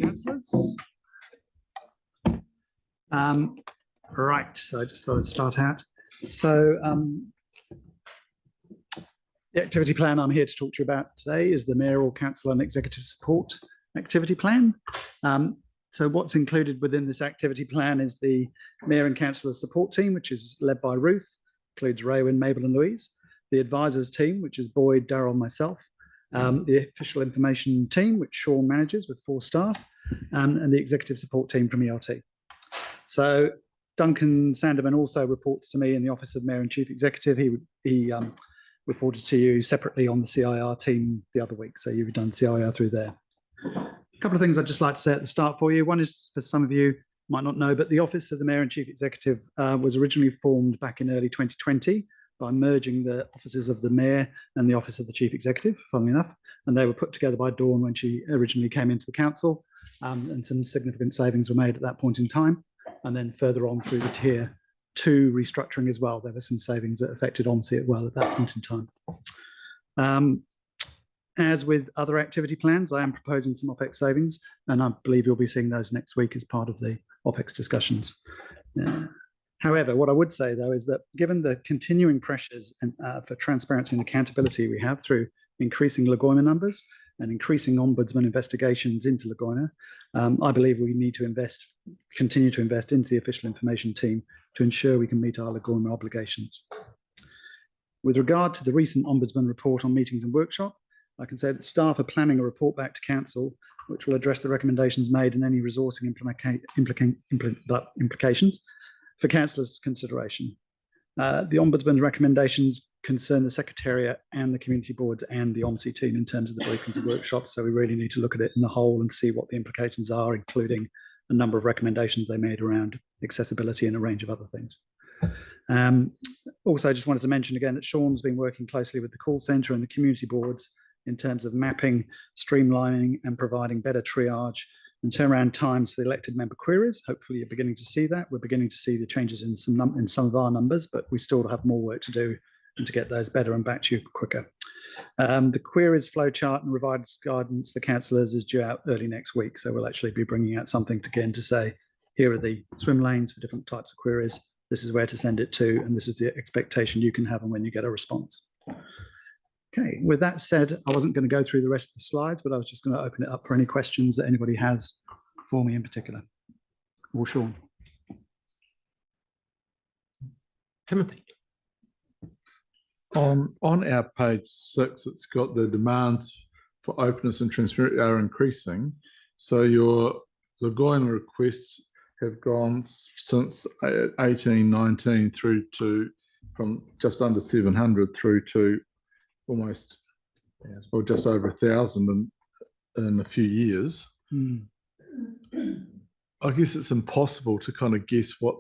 councillors. Right, so I just thought I'd start out. So the activity plan I'm here to talk to you about today is the Mayoral Council and Executive Support Activity Plan. So what's included within this activity plan is the Mayor and Councillor Support Team, which is led by Ruth, includes Raywin, Mabel and Louise. The Advisors Team, which is Boyd, Daryl and myself. The Official Information Team, which Sean manages with 4 staff. And the Executive Support Team from ELT. So Duncan Sanderman also reports to me in the Office of Mayor and Chief Executive. He reported to you separately on the CIR team the other week. So you've done CIR through there. A couple of things I'd just like to say at the start for you. One is, for some of you might not know, but the Office of the Mayor and Chief Executive was originally formed back in early 2020 by merging the offices of the Mayor and the Office of the Chief Executive, funnily enough. And they were put together by Dawn when she originally came into the council. And some significant savings were made at that point in time. And then further on through the Tier 2 restructuring as well, there were some savings that affected OMSI as well at that point in time. As with other activity plans, I am proposing some OPEX savings, and I believe you'll be seeing those next week as part of the OPEX discussions. However, what I would say, though, is that given the continuing pressures for transparency and accountability we have through increasing Lagoima numbers and increasing ombudsman investigations into Lagoina, I believe we need to continue to invest into the official information team to ensure we can meet our Lagoima obligations. With regard to the recent Ombudsman report on meetings and workshop, I can say that staff are planning a report back to Council which will address the recommendations made and any resourcing implications for Councillors' consideration. The Ombudsman's recommendations concern the Secretariat and the Community Boards and the OMSI team in terms of the briefings and workshops, so we really need to look at it in the whole and see what the implications are, including a number of recommendations they made around accessibility and a range of other things. Also, I just wanted to mention again that Sean's been working closely with the call centre and the Community Boards in terms of mapping, streamlining and providing better triage and turnaround times for the elected member queries. Hopefully you're beginning to see that. We're beginning to see the changes in some of our numbers, but we still have more work to do and to get those better and back to you quicker. The queries flowchart and revised guidance for councillors is due out early next week. So we'll actually be bringing out something again to say, here are the swim lanes for different types of queries. This is where to send it to, and this is the expectation you can have and when you get a response. Okay, with that said, I wasn't going to go through the rest of the slides, but I was just going to open it up for any questions that anybody has for me in particular. Or Sean. Timothy. On our page 6, it's got the demands for openness and transparency are increasing. So your Lagoina requests have gone since 1819 through to from just under 700 through to almost, or just over 1,000 in a few years. I guess it's impossible to kind of guess what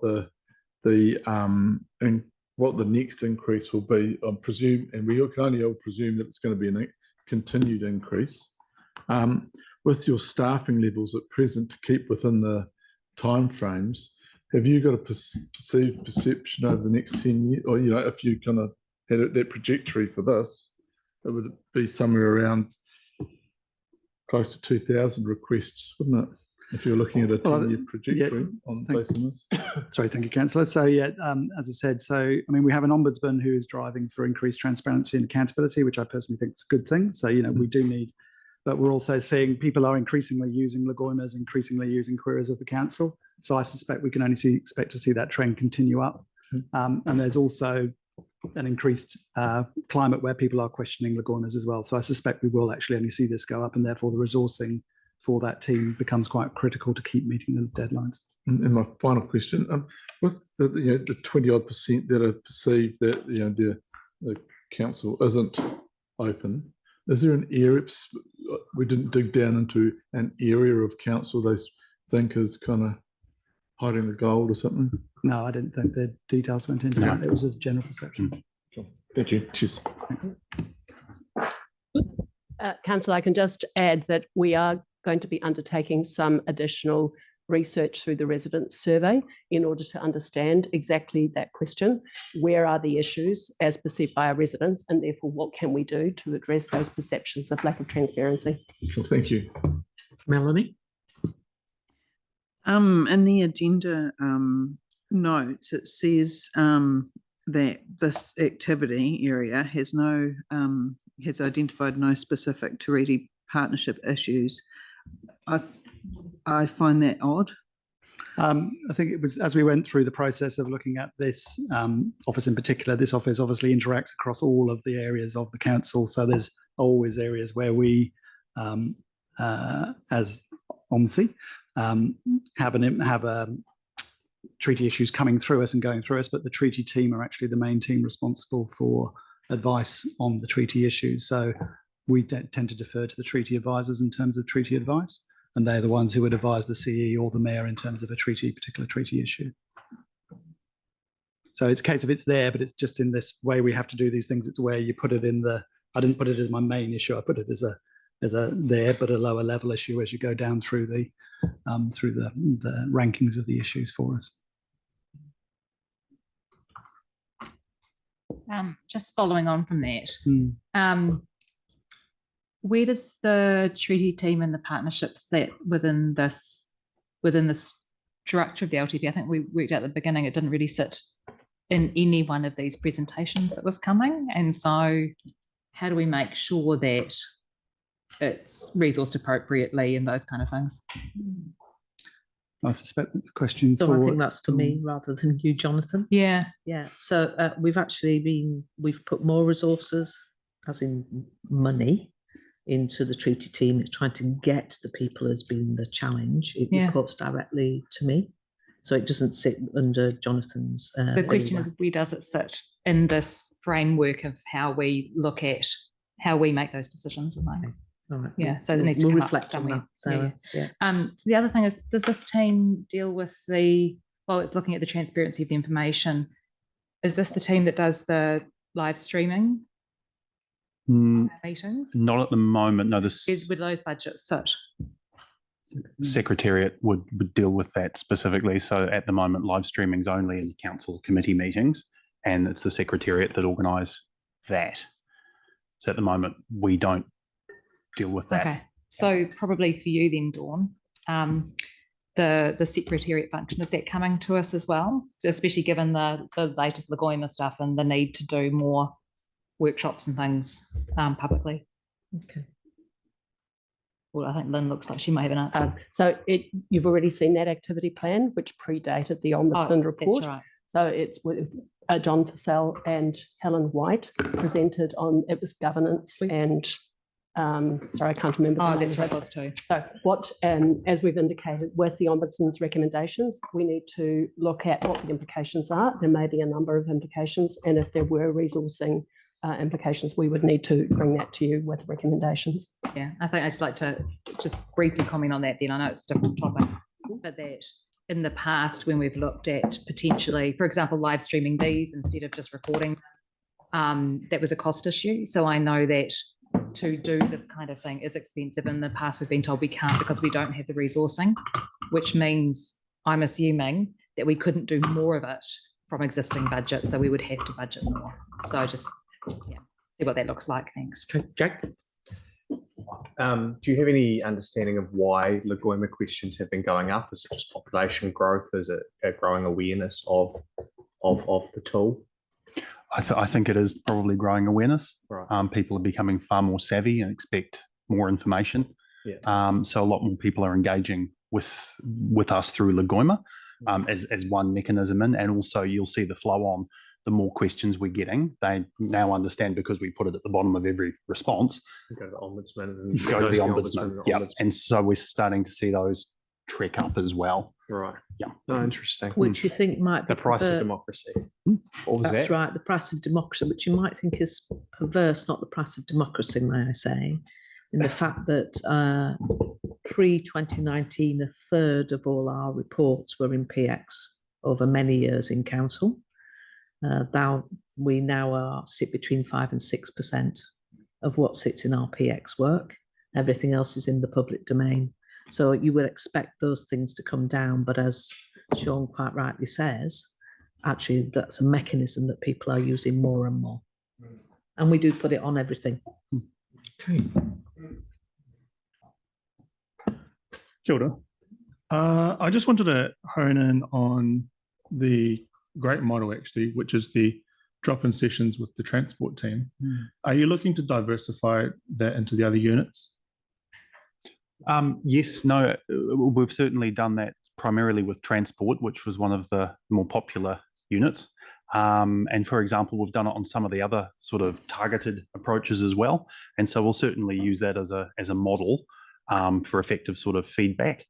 what the next increase will be. I presume, and we can only all presume that it's going to be a continued increase. With your staffing levels at present to keep within the timeframes, have you got a perceived perception over the next 10 years, or if you kind of had that trajectory for this, it would be somewhere around close to 2,000 requests, wouldn't it? If you're looking at a 10-year trajectory on facing this. Sorry, thank you, Councillor. So yeah, as I said, we have an ombudsman who is driving for increased transparency and accountability, which I personally think is a good thing. So we do need, but we're also seeing people are increasingly using Lagoimas, increasingly using queries of the council. So I suspect we can only expect to see that trend continue up. And there's also an increased climate where people are questioning Lagoinas as well. So I suspect we will actually only see this go up, and therefore the resourcing for that team becomes quite critical to keep meeting the deadlines. And my final question, with the 20-odd% that are perceived that the council isn't open, is there an area, we didn't dig down into an area of council they think is kind of hiding the gold or something? No, I didn't think the details went into that. It was a general perception. Sure. Thank you. Cheers. Councillor, I can just add that we are going to be undertaking some additional research through the resident survey in order to understand exactly that question. Where are the issues as perceived by our residents, and therefore what can we do to address those perceptions of lack of transparency? Sure, thank you. Melanie? In the agenda notes, it says that this activity area has has identified no specific treaty partnership issues. I find that odd. I think it was as we went through the process of looking at this office in particular. This office obviously interacts across all of the areas of the council, so there's always areas where we, as OMSI, have treaty issues coming through us and going through us, but the treaty team are actually the main team responsible for advice on the treaty issues. So we tend to defer to the treaty advisors in terms of treaty advice, and they're the ones who would advise the CE or the mayor in terms of a particular treaty issue. So it's a case of it's there, but it's just in this way we have to do these things. It's where you put it in I didn't put it as my main issue. I put it as a there, but a lower level issue as you go down through the rankings of the issues for us. Just following on from that, where does the treaty team and the partnership sit within the structure of the LTP? I think we worked out at the beginning, it didn't really sit in any one of these presentations that was coming. And so how do we make sure that it's resourced appropriately and those kind of things? I suspect that's a question So I think that's for me rather than you, Jonathan. Yeah. Yeah. So we've put more resources, as in money, into the treaty team. It's trying to get the people has been the challenge. It reports directly to me. So it doesn't sit under Jonathan's. The question is, where does it sit in this framework of how we look at how we make those decisions and things? All right. Yeah, so it needs to come reflect up somewhere. on that. So, So the other thing is, does this team deal with it's looking at the transparency of the information. Is this the team that does the live streaming meetings? Not at the moment. No, With those budgets sit? Secretariat would deal with that specifically. So at the moment, live streaming is only in council committee meetings, and it's the Secretariat that organise that. So at the moment, we don't deal with that. Okay, so probably for you then, Dawn, the Secretariat function, is that coming to us as well? So especially given the latest Lagoima stuff and the need to do more workshops and things publicly. Okay. Well, I think Lynn looks like she may have an answer. So you've already seen that activity plan, which predated the Ombudsman report. That's right. So it's with John Purcell and Helen White presented on, it was governance and, sorry, I can't remember. Oh, that's right, those two. So as we've indicated, with the Ombudsman's recommendations, we need to look at what the implications are. There may be a number of implications, and if there were resourcing implications, we would need to bring that to you with recommendations. Yeah, I think I'd just like to just briefly comment on that then. I know it's a different topic, but that in the past, when we've looked at potentially, for example, live streaming these instead of just recording, that was a cost issue. So I know that to do this kind of thing is expensive. In the past, we've been told we can't because we don't have the resourcing, which means I'm assuming that we couldn't do more of it from existing budget. So we would have to budget more. So just see what that looks like. Thanks. Okay, Jack. Do you have any understanding of why Lagoima questions have been going up? Is it just population growth? Is it a growing awareness of the tool? I think it is probably growing awareness. Right. People are becoming far more savvy and expect more information. Yeah. So a lot more people are engaging with us through Lagoima as one mechanism and also you'll see the flow on. The more questions we're getting, they now understand because we put it at the bottom of every response. You go to the Ombudsman and go to the Ombudsman. Yeah, and so we're starting to see those trek up as well. Right. Yeah. Oh, interesting. Which you think might be the price of democracy. What was That's that? right, the price of democracy, which you might think is perverse, not the price of democracy, may I say, in the fact that pre-2019, a third of all our reports were in PX over many years in council. We now sit between 5 and 6% of what sits in our PX work. Everything else is in the public domain. So you would expect those things to come down. But as Sean quite rightly says, actually, that's a mechanism that people are using more and more. And we do put it on everything. Okay. Kia ora. I just wanted to hone in on the great model actually, which is the drop-in sessions with the transport team. Are you looking to diversify that into the other units? Yes, no, we've certainly done that primarily with transport, which was one of the more popular units. And for example, we've done it on some of the other sort of targeted approaches as well. And so we'll certainly use that as a model for effective sort of feedback,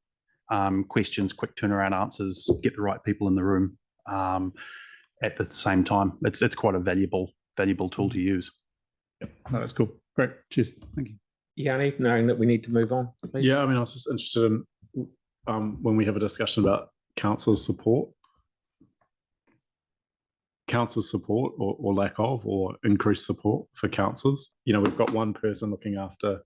questions, quick turnaround answers, get the right people in the room at the same time. It's quite a valuable tool to use. Yep. No, that's cool. Great. Cheers. Thank you. Yanni, knowing that we need to move on. Please. Yeah, I mean, I was just interested in when we have a discussion about councillor support or lack of, or increased support for councillors. You know, we've got one person looking after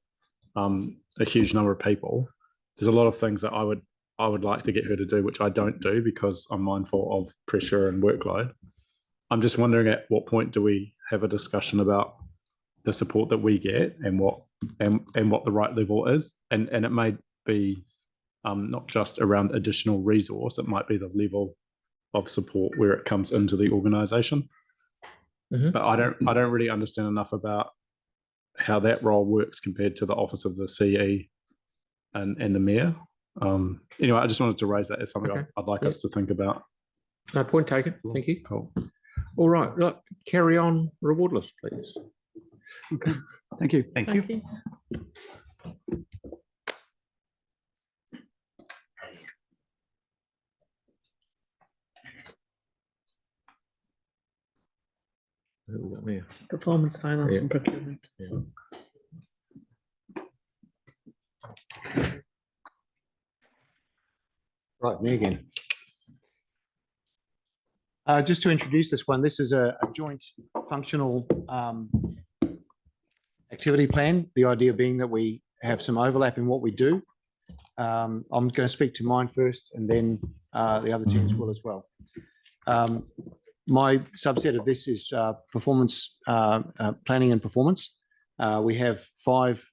a huge number of people. There's a lot of things that I would like to get her to do, which I don't do because I'm mindful of pressure and workload. I'm just wondering at what point do we have a discussion about the support that we get and what the right level is, and it may be not just around additional resource, it might be the level of support where it comes into the organisation. But I don't really understand enough about how that role works compared to the office of the CE and the mayor. Anyway, I just wanted to raise that as something I'd like us to think about. No, point taken. Thank you. Cool. All right, look, carry on reward list, please. Okay. Thank you. Thank you. Who we got there? Performance, finance Yeah. and procurement. Yeah. Right, me again. Just to introduce this one, this is a joint functional activity plan. The idea being that we have some overlap in what we do. I'm going to speak to mine first and then the other teams will as well. My subset of this is performance planning and performance. We have 5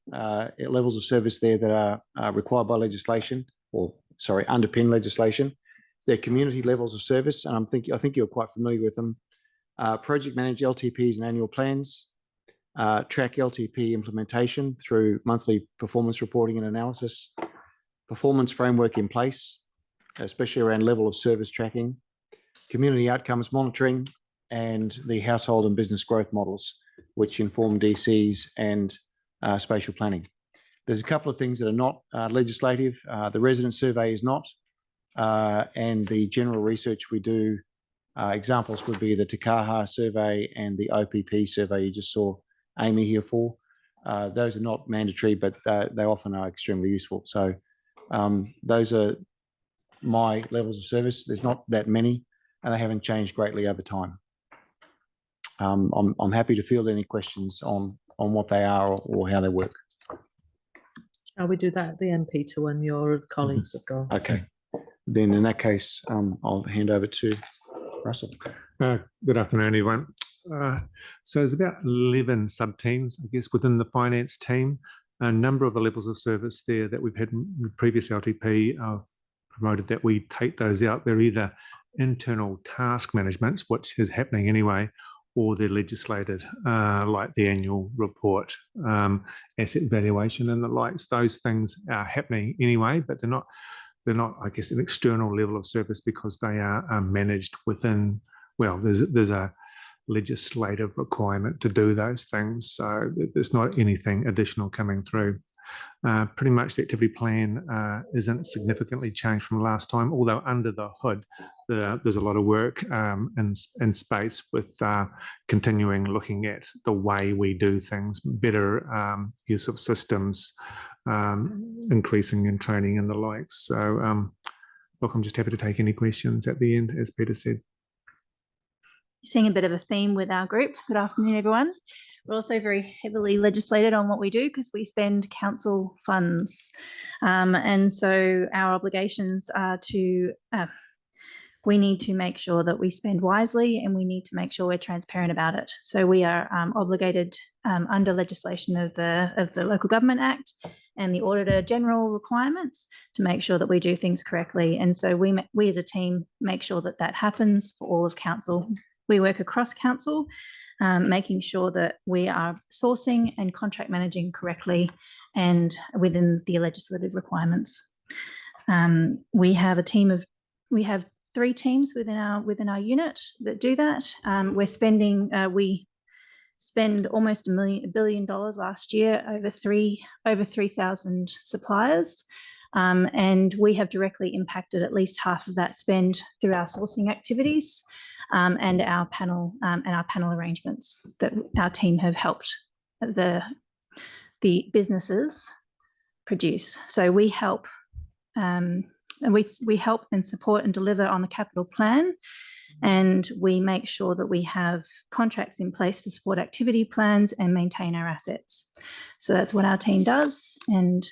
levels of service there that are required by legislation, or sorry, underpin legislation. They're community levels of service, and I think you're quite familiar with them. Project manage LTPs and annual plans, track LTP implementation through monthly performance reporting and analysis, performance framework in place, especially around level of service tracking, community outcomes monitoring, and the household and business growth models, which inform DCs and spatial planning. There's a couple of things that are not legislative. The resident survey is not, and the general research we do, examples would be the Takaha survey and the OPP survey you just saw Amy here for. Those are not mandatory, but they often are extremely useful. So those are my levels of service. There's not that many, and they haven't changed greatly over time. I'm happy to field any questions on what they are or how they work. Shall we do that at the MP to when your colleagues have gone? Okay. Then in that case, I'll hand over to Russell. Good afternoon, everyone. So there's about 11 sub-teams, I guess, within the finance team. A number of the levels of service there that we've had in the previous LTP promoted that we take those out. They're either internal task management, which is happening anyway, or they're legislated, like the annual report, asset valuation and the likes. Those things are happening anyway, but they're not, I guess, an external level of service because they are managed within, well, there's a legislative requirement to do those things. So there's not anything additional coming through. Pretty much the activity plan isn't significantly changed from last time, although under the hood, there's a lot of work in space with continuing looking at the way we do things, better use of systems, increasing in training and the likes. So look, I'm just happy to take any questions at the end, as Peter said. Seeing a bit of a theme with our group. Good afternoon, everyone. We're also very heavily legislated on what we do because we spend council funds. And so our obligations are to we need to make sure that we spend wisely, and we need to make sure we're transparent about it. So we are obligated under legislation of the Local Government Act and the Auditor General requirements to make sure that we do things correctly. And so we as a team make sure that that happens for all of council. We work across council, making sure that we are sourcing and contract managing correctly and within the legislative requirements. We have 3 teams within our unit that do that. We spend almost $1 billion last year over 3,000 suppliers. And we have directly impacted at least half of that spend through our sourcing activities and our panel arrangements that our team have helped the businesses produce. So we help and we help and support and deliver on the capital plan, and we make sure that we have contracts in place to support activity plans and maintain our assets. So that's what our team does, and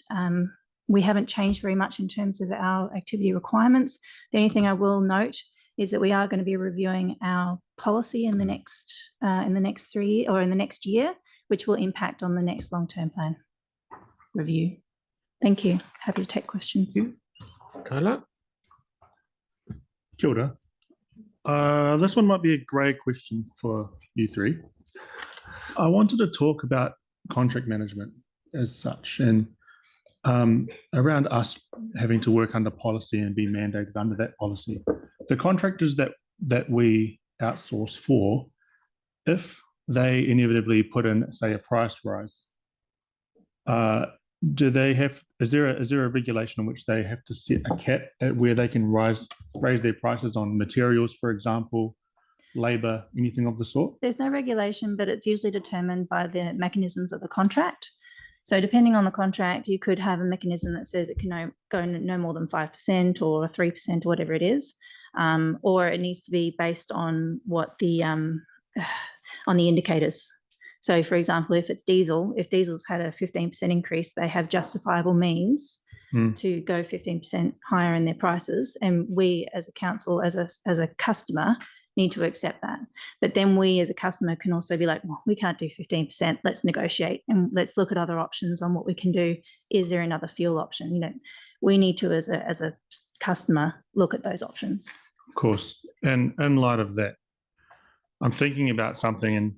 we haven't changed very much in terms of our activity requirements. The only thing I will note is that we are going to be reviewing our policy in the next 3 years or in the next year, which will impact on the next long-term plan review. Thank you. Happy to take questions. Carla? Kia ora. This one might be a great question for you three. I wanted to talk about contract management as such, and around us having to work under policy and be mandated under that policy. The contractors that we outsource for, if they inevitably put in, say, a price rise, is there a regulation in which they have to set a cap at where they can raise their prices on materials, for example, labour, anything of the sort? There's no regulation, but it's usually determined by the mechanisms of the contract. So depending on the contract, you could have a mechanism that says it can go no more than 5% or 3% or whatever it is, or it needs to be based on what on the indicators. So for example, if diesel's had a 15% increase, they have justifiable means to go 15% higher in their prices. And we as a council, as a customer, need to accept that. But then we as a customer can also be like, well, we can't do 15%, let's negotiate and let's look at other options on what we can do. Is there another fuel option? We need to, as a customer, look at those options. Of course. And in light of that, I'm thinking about something, and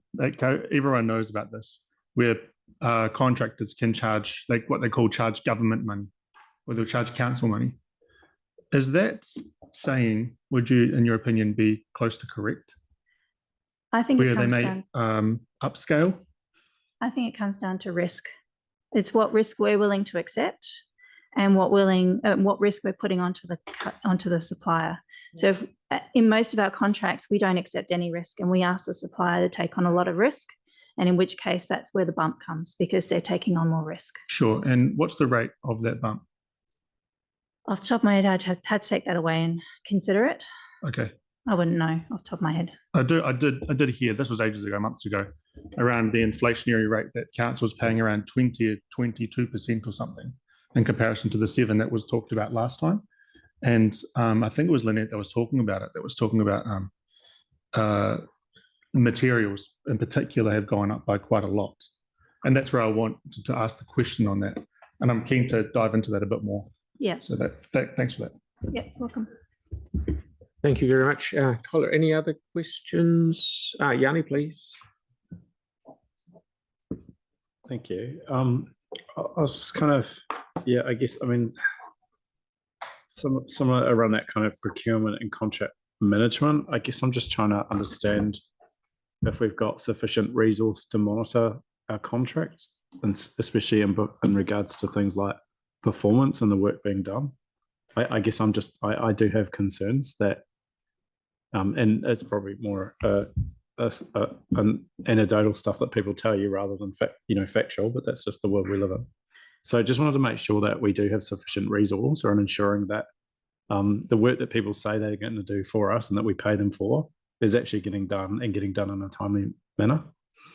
everyone knows about this, where contractors can charge, like what they call charge government money, or they'll charge council money. Is that saying, would you, in your opinion, be close to correct? I think where they may upscale? I think it comes down to risk. It's what risk we're willing to accept and what risk we're putting onto the supplier. So in most of our contracts, we don't accept any risk, and we ask the supplier to take on a lot of risk. And in which case, that's where the bump comes, because they're taking on more risk. Sure. And what's the rate of that bump? Off the top of my head, I'd have to take that away and consider it. Okay. I wouldn't know off the top of my head. I did hear, this was ages ago, months ago, around the inflationary rate that council was paying around 20 or 22% or something in comparison to the 7% that was talked about last time. And I think it was Lynette that was talking about it, that was talking about materials in particular have gone up by quite a lot. And that's where I want to ask the question on that. And I'm keen to dive into that a bit more. Yeah. So thanks for that. Yeah, welcome. Thank you very much. Tyler, any other questions? Yanni, please. Thank you. I was kind of, I guess, similar around that kind of procurement and contract management. I guess I'm just trying to understand if we've got sufficient resource to monitor our contracts, and especially in regards to things like performance and the work being done. I guess I do have concerns that, and it's probably more an anecdotal stuff that people tell you rather than factual, but that's just the world we live in. So I just wanted to make sure that we do have sufficient resource around ensuring that the work that people say they're going to do for us and that we pay them for is actually getting done in a timely manner.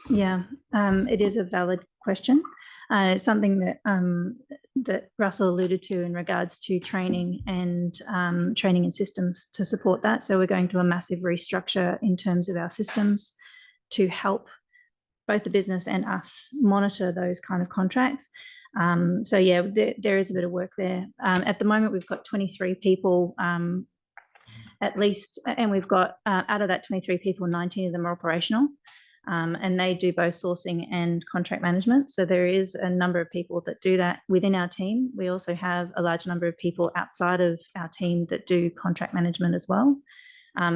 Yeah, it is a valid question. It's something that that Russell alluded to in regards to training and systems to support that. So we're going to a massive restructure in terms of our systems to help both the business and us monitor those kind of contracts. So yeah, there is a bit of work there. At the moment, we've got 23 people at least, and we've got out of that 23 people, 19 of them are operational. And they do both sourcing and contract management. So there is a number of people that do that within our team. We also have a large number of people outside of our team that do contract management as well.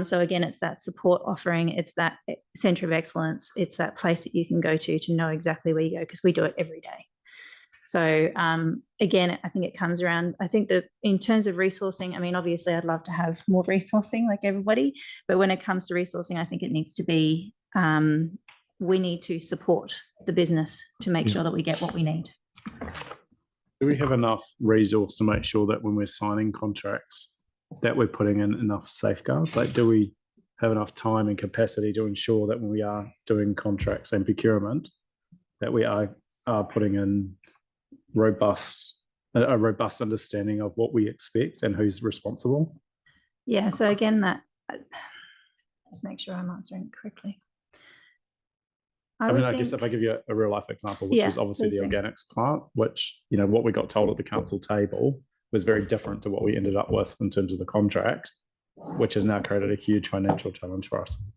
So again, it's that support offering, it's that centre of excellence, it's that place that you can go to know exactly where you go, because we do it every day. So again, I think it comes around. I think that in terms of resourcing, I mean, obviously I'd love to have more resourcing like everybody, but when it comes to resourcing, I think it needs to be, we need to support the business to make sure that we get what we need. Do we have enough resource to make sure that when we're signing contracts that we're putting in enough safeguards? Like, do we have enough time and capacity to ensure that when we are doing contracts and procurement, that we are putting in a robust understanding of what we expect and who's responsible? Yeah, so again, that let's make sure I'm answering it correctly. I guess if I give you a real life example, which is obviously the organics plant, which, you know, what we got told at the council table was very different to what we ended up with in terms of the contract, which has now created a huge financial challenge for us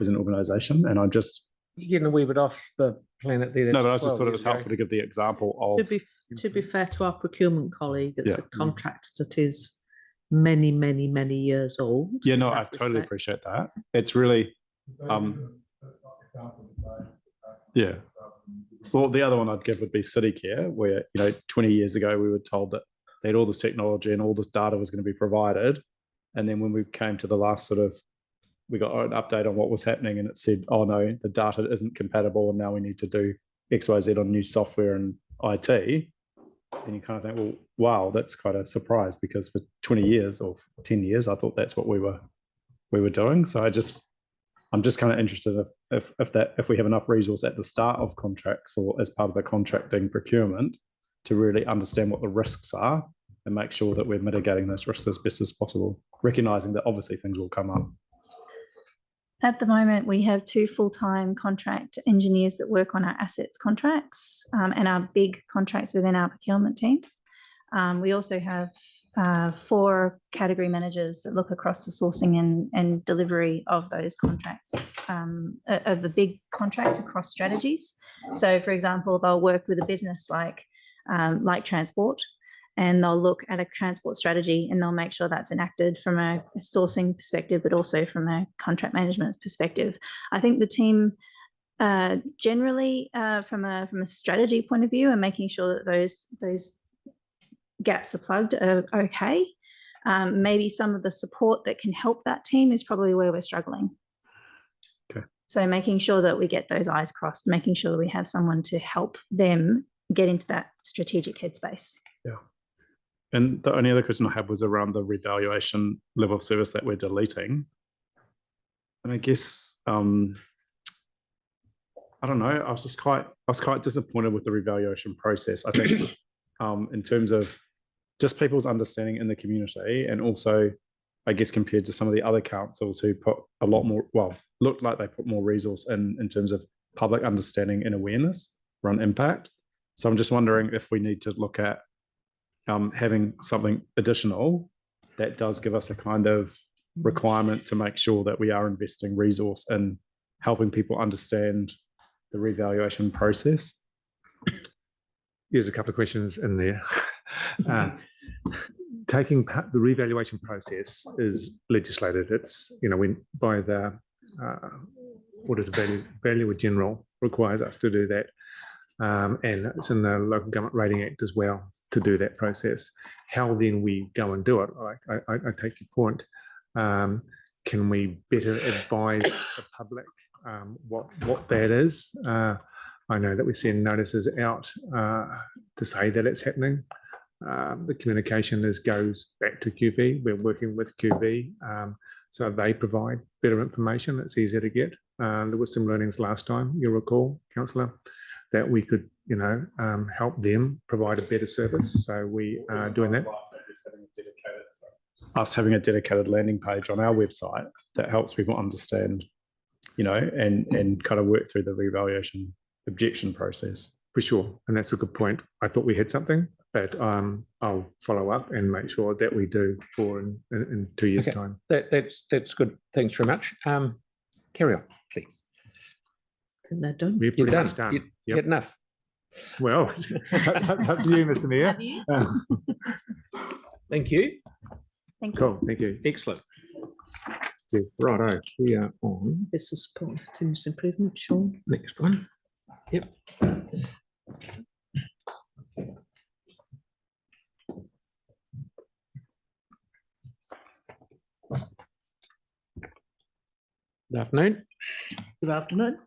as an organisation. And I'm just, you're getting a wee bit off the planet there. No, but I just thought it was helpful to give the example of. To be fair to our procurement colleague, it's a contract that is many, many, many years old. Yeah, no, I totally appreciate that. It's really, yeah. Well, the other one I'd give would be City Care, where, you know, 20 years ago we were told that they had all this technology and all this data was going to be provided, and then when we came to the last we got an update on what was happening, and it said, oh no, the data isn't compatible, and now we need to do XYZ on new software and IT. And you kind of think, well, wow, that's quite a surprise, because for 20 years or 10 years, I thought that's what we were doing. So I'm just kind of interested if we have enough resource at the start of contracts or as part of the contracting procurement to really understand what the risks are and make sure that we're mitigating those risks as best as possible, recognizing that obviously things will come up. At the moment, we have 2 full-time contract engineers that work on our assets contracts and our big contracts within our procurement team. We also have 4 category managers that look across the sourcing and delivery of those contracts, of the big contracts across strategies. So, for example, they'll work with a business like transport, and they'll look at a transport strategy and they'll make sure that's enacted from a sourcing perspective, but also from a contract management perspective. I think the team generally from a strategy point of view and making sure that those gaps are plugged are okay. Maybe some of the support that can help that team is probably where we're struggling. Okay. So making sure that we get those I's crossed, making sure that we have someone to help them get into that strategic headspace. Yeah. And the only other question I had was around the revaluation level of service that we're deleting. And I guess, I don't know, I was quite disappointed with the revaluation process. I think in terms of just people's understanding in the community, and also, I guess, compared to some of the other councils who put a lot more, well, looked like they put more resource in terms of public understanding and awareness around impact. So I'm just wondering if we need to look at having something additional that does give us a kind of requirement to make sure that we are investing resource in helping people understand the revaluation process. There's a couple of questions in there. Taking the revaluation process is legislated. It's, you know, when by the Auditor Valuer General requires us to do that. And it's in the Local Government Rating Act as well to do that process. How then we go and do it? I take your point. Can we better advise the public what that is? I know that we send notices out to say that it's happening. The communication goes back to QV. We're working with QV, so they provide better information. It's easier to get. There was some learnings last time, you'll recall, Councillor, that we could, help them provide a better service. So we are doing that. Us having a dedicated landing page on our website that helps people understand, and kind of work through the revaluation objection process. For sure. And that's a good point. I thought we had something, but I'll follow up and make sure that we do for in 2 years' Okay. time. That's good. Thanks very much. Carry on, please. I think they're done. We're You're pretty done. much done. You Yep. had enough. Well, it's up to you, Mr. Mayor. Have you? Thank you. Thank you. Cool. Thank you. Excellent. Righto. We are on. This is support for continuous improvement, Sean. Next one. Yep. Good afternoon. Good afternoon.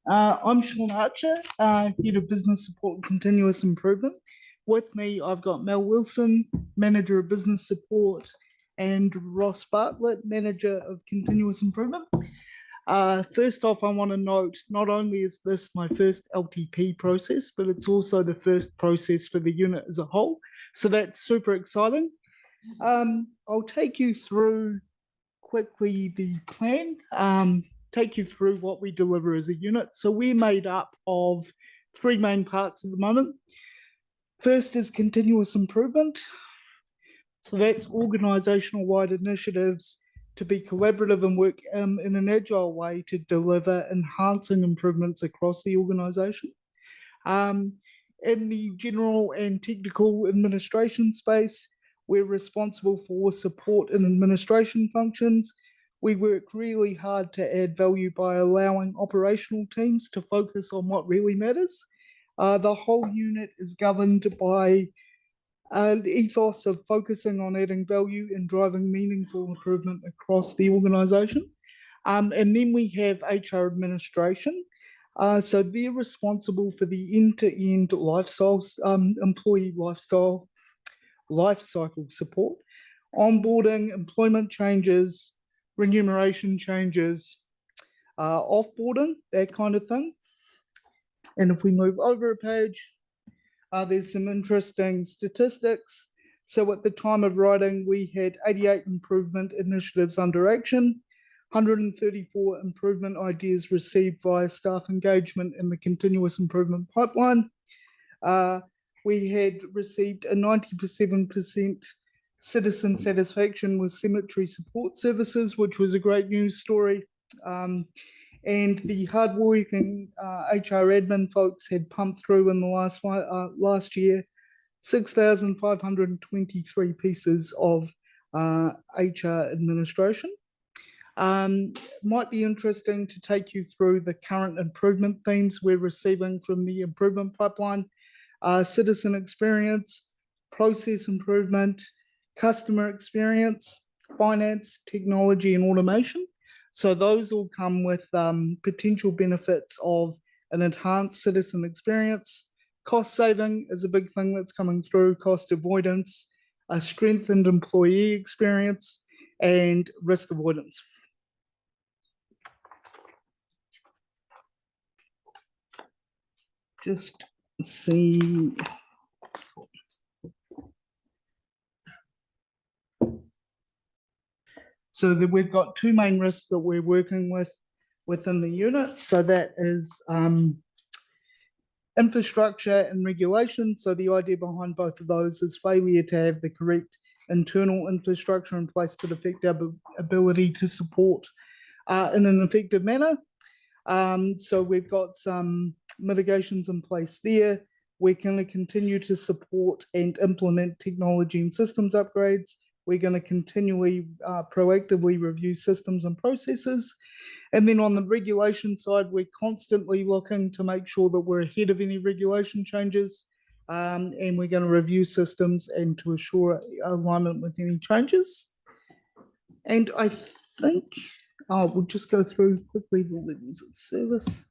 I'm Sean Archer, Head of Business Support and Continuous Improvement. With me, I've got Mel Wilson, Manager of Business Support, and Ross Bartlett, Manager of Continuous Improvement. First off, I want to note, not only is this my first LTP process, but it's also the first process for the unit as a whole. So that's super exciting. I'll take you through quickly the plan, take you through what we deliver as a unit. So we're made up of three main parts at the moment. First is continuous improvement. So that's organizational wide initiatives to be collaborative and work in an agile way to deliver enhancing improvements across the organization. In the general and technical administration space, we're responsible for support and administration functions. We work really hard to add value by allowing operational teams to focus on what really matters. The whole unit is governed by an ethos of focusing on adding value and driving meaningful improvement across the organisation. And then we have HR administration. So they're responsible for the end-to-end employee life cycle support, onboarding, employment changes, remuneration changes, offboarding, that kind of thing. And if we move over a page, there's some interesting statistics. So at the time of writing, we had 88 improvement initiatives under action, 134 improvement ideas received via staff engagement in the continuous improvement pipeline. We had received a 97% citizen satisfaction with cemetery support services, which was a great news story. And the hardworking HR admin folks had pumped through in the last year 6,523 pieces of HR administration. Might be interesting to take you through the current improvement themes we're receiving from the improvement pipeline. Citizen experience, process improvement, customer experience, finance, technology, and automation. So those all come with potential benefits of an enhanced citizen experience. Cost saving is a big thing that's coming through, cost avoidance, a strengthened employee experience, and risk avoidance. Just see. So that we've got two main risks that we're working with within the unit. So that is infrastructure and regulation. So the idea behind both of those is failure to have the correct internal infrastructure in place to affect our ability to support in an effective manner. So we've got some mitigations in place there. We're going to continue to support and implement technology and systems upgrades. We're going to continually proactively review systems and processes. And then on the regulation side, we're constantly looking to make sure that we're ahead of any regulation changes. And we're going to review systems and to assure alignment with any changes. And I think we'll just go through quickly the levels of service.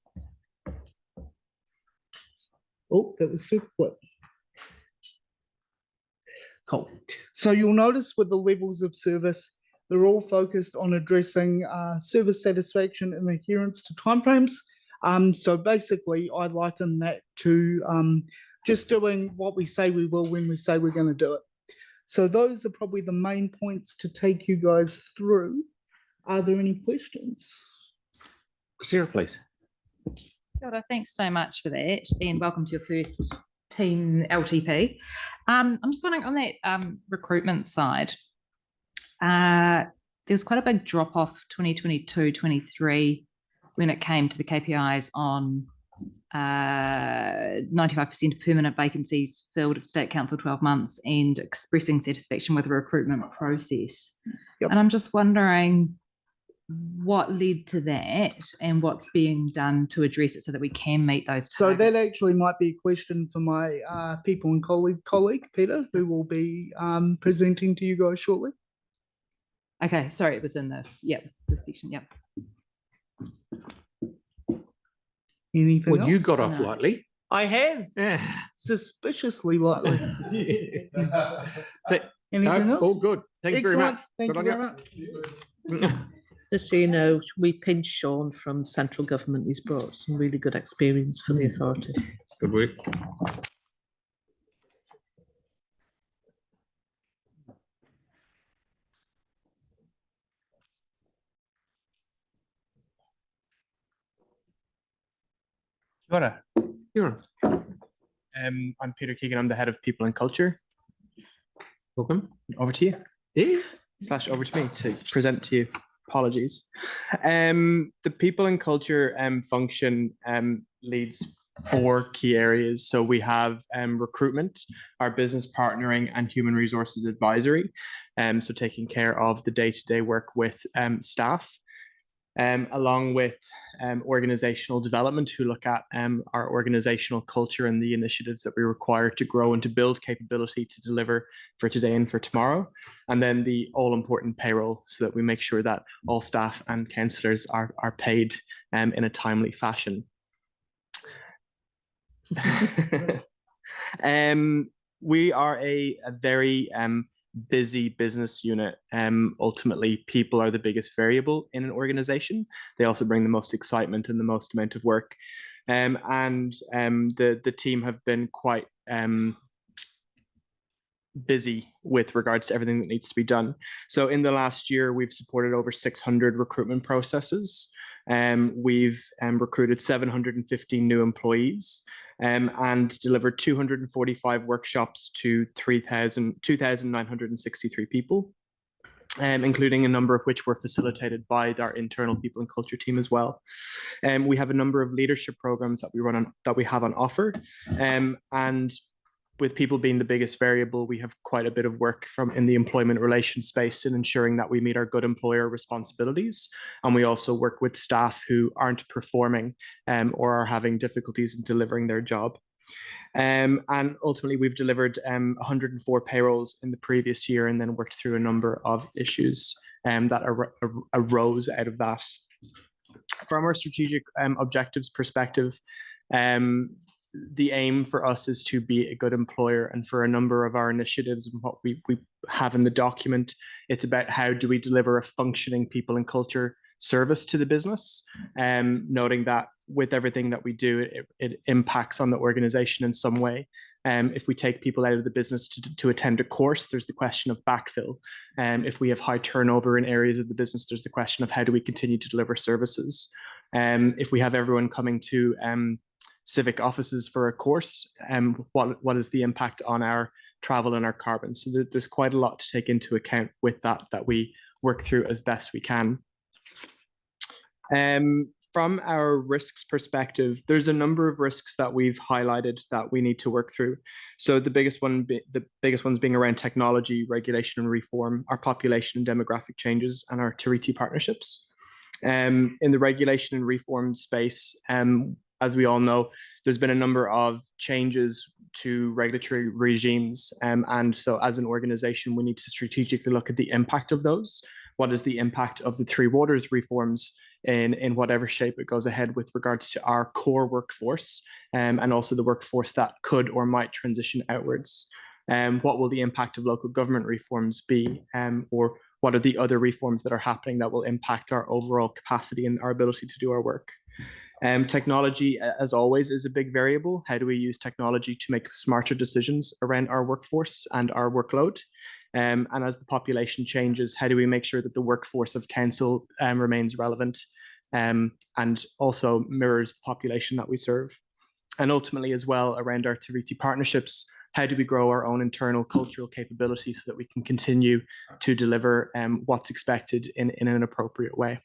Oh, that was super quick. Cool. So you'll notice with the levels of service, they're all focused on addressing service satisfaction and adherence to timeframes. So basically, I liken that to just doing what we say we will when we say we're going to do it. So those are probably the main points to take you guys through. Are there any questions? Sarah, please. Kia ora, thanks so much for that, and welcome to your first team LTP. I'm just wondering on that recruitment side, there was quite a big drop off 2022-23 when it came to the KPIs on 95% of permanent vacancies filled at State Council 12 months and expressing satisfaction with the recruitment process. Yep. And I'm just wondering what led to that and what's being done to address it so that we can meet those targets. So that actually might be a question for my people and colleague, Peter, who will be presenting to you guys shortly. Okay, sorry, it was in this. Yep, this section. Yep. Anything Well, else? you got off lightly. I have. Yeah. Suspiciously lightly. Anything else? All good. Thank you very Excellent. much. Thank Good you on very much. Just so you know, we pinched Sean from central government. He's brought some really good experience for the authority. Good work. Kia ora. Here. I'm Peter Keegan. I'm the head of People and Culture. Welcome. Over to you. Yeah. / over to me to present to you. Apologies. The People and Culture function leads 4 key areas. So we have recruitment, our business partnering, and human resources advisory. So taking care of the day-to-day work with staff. Along with organizational development, who look at our organizational culture and the initiatives that we require to grow and to build capability to deliver for today and for tomorrow. And then the all-important payroll, so that we make sure that all staff and councillors are paid in a timely fashion. We are a very busy business unit. Ultimately, people are the biggest variable in an organization. They also bring the most excitement and the most amount of work. The team have been quite busy with regards to everything that needs to be done. So in the last year, we've supported over 600 recruitment processes. We've recruited 715 new employees. And delivered 245 workshops to 2,963 people, including a number of which were facilitated by our internal people and culture team as well. We have a number of leadership programs that we have on offer, and with people being the biggest variable, we have quite a bit of work in the employment relations space in ensuring that we meet our good employer responsibilities. And we also work with staff who aren't performing or are having difficulties in delivering their job. And ultimately, we've delivered 104 payrolls in the previous year, and then worked through a number of issues that arose out of that. From our strategic objectives perspective, the aim for us is to be a good employer, and for a number of our initiatives and what we have in the document, it's about how do we deliver a functioning people and culture service to the business, noting that with everything that we do, it impacts on the organization in some way. If we take people out of the business to attend a course, there's the question of backfill. If we have high turnover in areas of the business, there's the question of how do we continue to deliver services. If we have everyone coming to civic offices for a course, what is the impact on our travel and our carbon? So there's quite a lot to take into account with that we work through as best we can. From our risks perspective, there's a number of risks that we've highlighted that we need to work through. So the biggest ones being around technology, regulation and reform, our population and demographic changes, and our Tiriti partnerships. In the regulation and reform space, as we all know, there's been a number of changes to regulatory regimes. And so as an organization, we need to strategically look at the impact of those. What is the impact of the Three Waters reforms in whatever shape it goes ahead with regards to our core workforce, and also the workforce that could or might transition outwards? What will the impact of local government reforms be? Or what are the other reforms that are happening that will impact our overall capacity and our ability to do our work? Technology, as always, is a big variable. How do we use technology to make smarter decisions around our workforce and our workload? And as the population changes, how do we make sure that the workforce of council remains relevant and also mirrors the population that we serve? And ultimately as well around our Te Riti partnerships, how do we grow our own internal cultural capability so that we can continue to deliver what's expected in an appropriate way?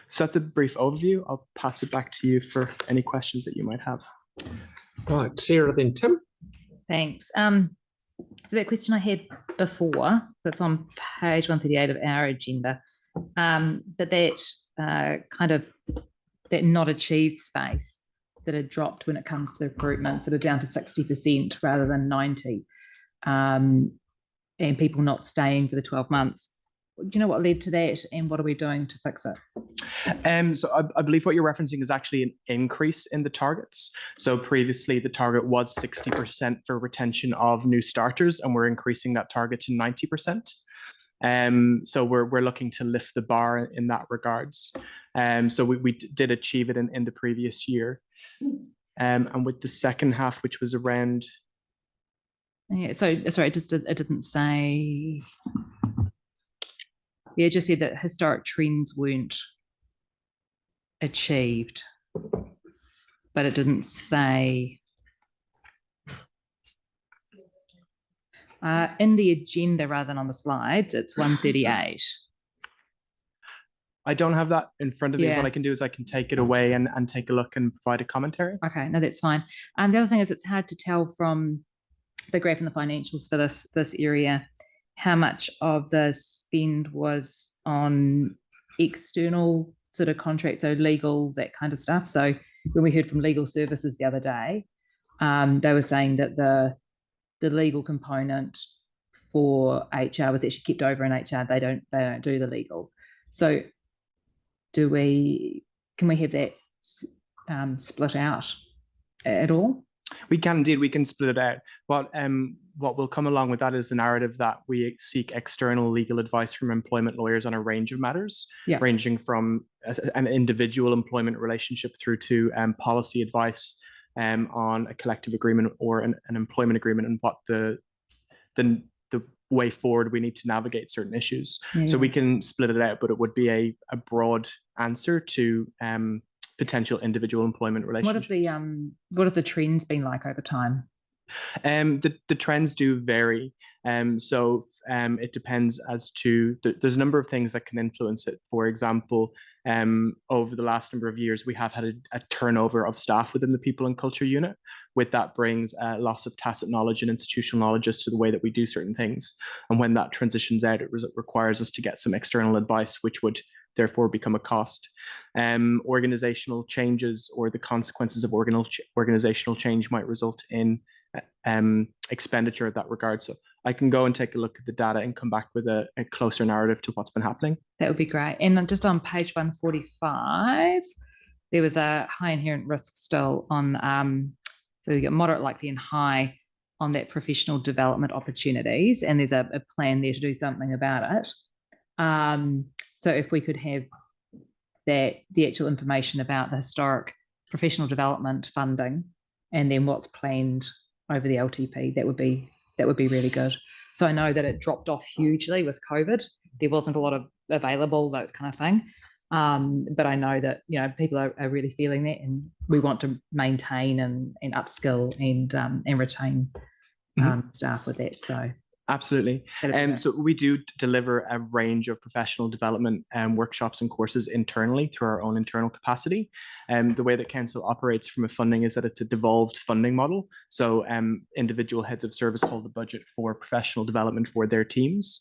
So that's a brief overview. I'll pass it back to you for any questions that you might have. Right, Sarah, then Tim. Thanks. So that question I had before, that's on page 138 of our agenda, but that kind of that not achieved space that had dropped when it comes to recruitment, sort of down to 60% rather than 90%, and people not staying for the 12 months. Do you know what led to that, and what are we doing to fix it? So I believe what you're referencing is actually an increase in the targets. So previously the target was 60% for retention of new starters, and we're increasing that target to 90%. So we're looking to lift the bar in that regards. So we did achieve it in the previous year. And with the second half, which was around. Yeah, so sorry, it didn't say. Yeah, it just said that historic trends weren't achieved, but it didn't say. In the agenda rather than on the slides, it's 138. I don't have that in front of me. Yeah. What I can do is I can take it away and take a look and provide a commentary. Okay, no, that's fine. And the other thing is it's hard to tell from the graph and the financials for this area how much of the spend was on external sort of contracts, so legal, that kind of stuff. So when we heard from legal services the other day, they were saying that the legal component for HR was actually kept over in HR. They don't do the legal. So can we have that split out at all? We can indeed. We can split it out. What will come along with that is the narrative that we seek external legal advice from employment lawyers on a range of matters, ranging from an individual employment relationship through to policy advice on a collective agreement or an employment agreement, and what the way forward we need to navigate certain issues. So we can split it out, but it would be a broad answer to potential individual employment relationships. What have the trends been like over time? The trends do vary. So it depends as to, there's a number of things that can influence it. For example, over the last number of years, we have had a turnover of staff within the People and Culture unit. With that brings a loss of tacit knowledge and institutional knowledge as to the way that we do certain things. And when that transitions out, it requires us to get some external advice, which would therefore become a cost. Organizational changes or the consequences of organizational change might result in expenditure in that regard. So I can go and take a look at the data and come back with a closer narrative to what's been happening. That would be great. And just on page 145, there was a high inherent risk still on, so you get moderate, likely and high on that professional development opportunities. And there's a plan there to do something about it. So if we could have the actual information about the historic professional development funding and then what's planned over the LTP, that would be really good. So I know that it dropped off hugely with COVID. There wasn't a lot of available, that kind of thing. But I know that, people are really feeling that, and we want to maintain and upskill and retain staff with that. So absolutely. So we do deliver a range of professional development workshops and courses internally through our own internal capacity. The way that council operates from a funding is that it's a devolved funding model. So individual heads of service hold the budget for professional development for their teams.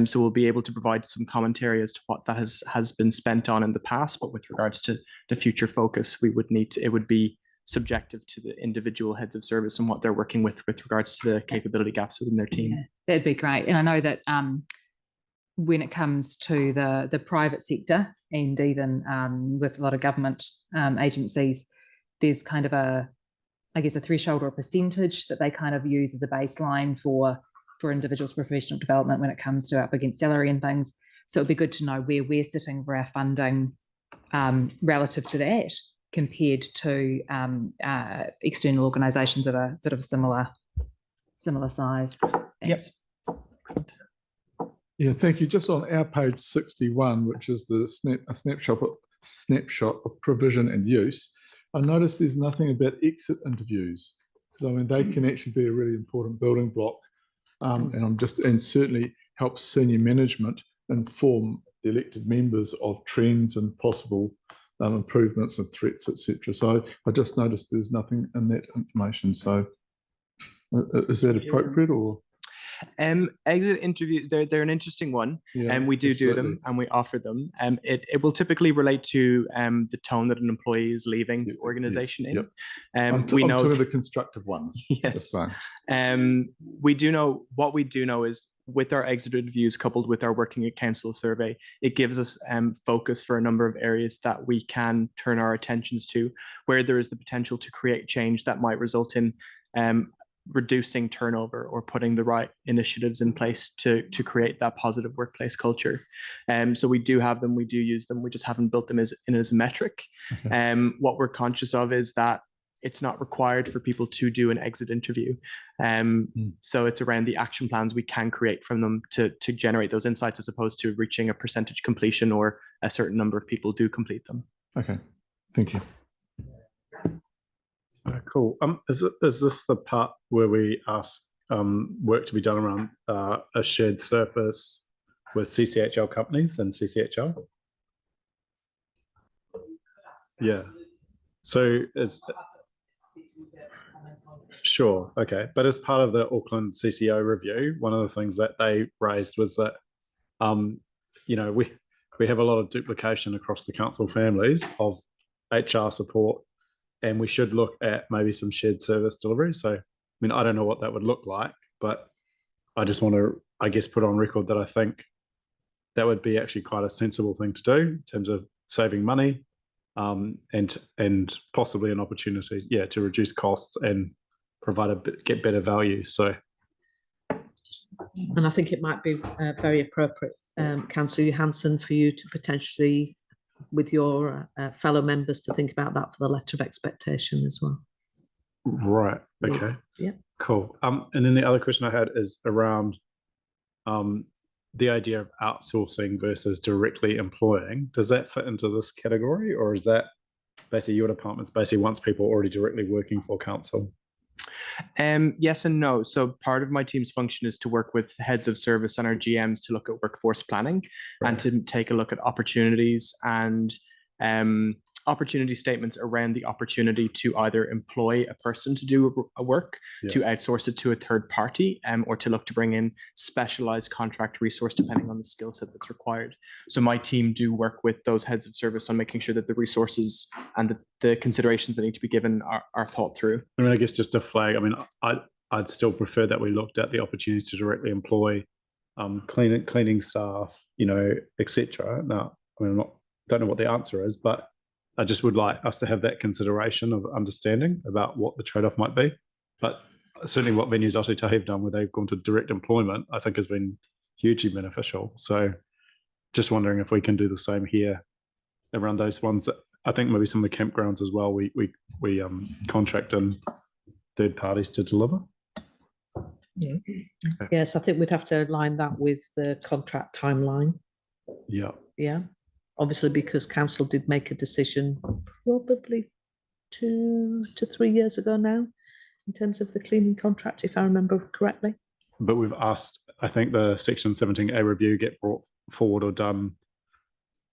So we'll be able to provide some commentary as to what that has been spent on in the past, but with regards to the future focus, it would be subjective to the individual heads of service and what they're working with regards to the capability gaps within their team. Yeah, that'd be great. And I know that when it comes to the private sector and even with a lot of government agencies, there's kind of a threshold or a percentage that they kind of use as a baseline for individuals' professional development when it comes to up against salary and things. So it'd be good to know where we're sitting for our funding relative to that. compared to external organisations that are sort of similar size. Thanks. Yeah, thank you. Just on our page 61, which is the snapshot of provision and use, I noticed there's nothing about exit interviews, because I mean they can actually be a really important building block, and certainly help senior management inform the elected members of trends and possible improvements and threats, etc. So I just noticed there's nothing in that information. So is that appropriate or? Exit interview, they're an interesting one, and Yeah, we do absolutely. them and we offer them. It will typically relate to the tone that an employee is leaving the organization in. Yep. I'm we know talking the constructive ones. Yes. That's fine. We do know is with our exit interviews coupled with our working at council survey, it gives us focus for a number of areas that we can turn our attentions to, where there is the potential to create change that might result in reducing turnover or putting the right initiatives in place to create that positive workplace culture. So we do have them, we do use them, we just haven't built them as a metric. Okay. What we're conscious of is that it's not required for people to do an exit interview. So it's around the action plans we can create from them to generate those insights, as opposed to reaching a percentage completion or a certain number of people do complete them. Okay, thank you. Cool. Is this the part where we ask work to be done around a shared surface with CCHL companies and CCHL? Yeah. So sure, okay. But as part of the Auckland CCO review, one of the things that they raised was that we have a lot of duplication across the council families of HR support, and we should look at maybe some shared service delivery. So, I mean, I don't know what that would look like, but I just want to, I guess, put on record that I think that would be actually quite a sensible thing to do in terms of saving money, and possibly an opportunity, to reduce costs and get better value. So, and I think it might be very appropriate, Councillor Johansson, for you to potentially, with your fellow members, to think about that for the letter of expectation as well. Right. Okay. Yeah. Cool. And then the other question I had is around the idea of outsourcing versus directly employing. Does that fit into this category, or is that basically your department's basically wants people already directly working for council? Yes and no. So part of my team's function is to work with heads of service and our GMs to look at workforce planning, and to take a look at opportunities and opportunity statements around the opportunity to either employ a person to do a work, to outsource it to a third party, or to look to bring in specialized contract resource depending on the skill set that's required. So my team do work with those heads of service on making sure that the resources and the considerations that need to be given are thought through. I mean, I guess just to flag, I mean, I'd still prefer that we looked at the opportunity to directly employ cleaning staff, etc. Now, I mean, don't know what the answer is, but I just would like us to have that consideration of understanding about what the trade-off might be. But certainly what Venues Otita have done, where they've gone to direct employment, I think has been hugely beneficial. So just wondering if we can do the same here around those ones. That I think maybe some of the campgrounds as well, we contract in third parties to deliver. Yeah. Yes, I think we'd have to align that with the contract timeline. Yeah. Yeah. Obviously, because council did make a decision probably 2 to 3 years ago now, in terms of the cleaning contract, if I remember correctly. But we've asked, I think the Section 17A review get brought forward or done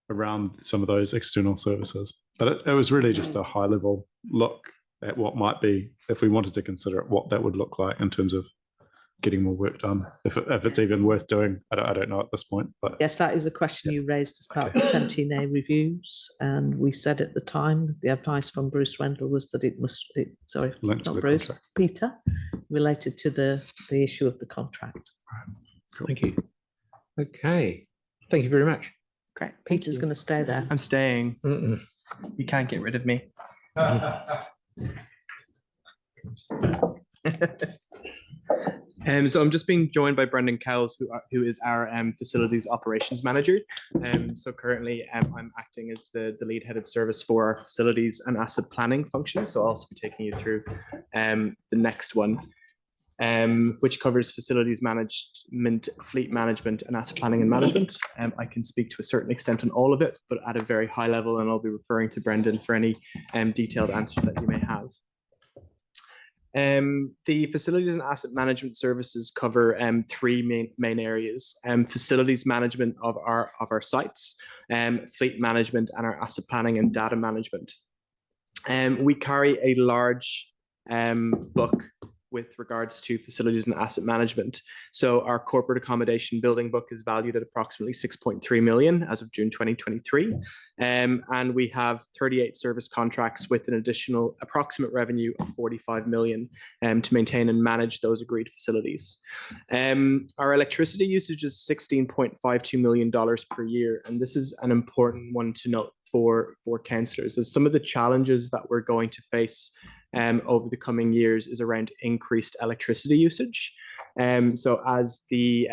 around some of those external services. But it was really just a high level look at what might be, if we wanted to consider it, what that would look like in terms of getting more work done, if it's even worth doing. I don't know at this point, but yes, that is a question you raised as part of the 17A reviews, and we said at the time the advice from Bruce Rendell was that Peter, related to the issue of the contract. Cool. Thank you. Okay, thank you very much. Great. Peter's going to stay there. I'm staying. You can't get rid of me. So I'm just being joined by Brendan Cowles, who is our facilities operations manager. So currently I'm acting as the lead head of service for our facilities and asset planning function. So I'll also be taking you through the next one, which covers facilities management, fleet management, and asset planning and management. I can speak to a certain extent on all of it, but at a very high level, and I'll be referring to Brendan for any detailed answers that you may have. The facilities and asset management services cover three main areas: facilities management of our sites, fleet management, and our asset planning and data management. We carry a large book with regards to facilities and asset management. So our corporate accommodation building book is valued at approximately 6.3 million as of June 2023. And we have 38 service contracts with an additional approximate revenue of 45 million to maintain and manage those agreed facilities. Our electricity usage is $16.52 million per year. And this is an important one to note for councillors, as some of the challenges that we're going to face over the coming years is around increased electricity usage. So as the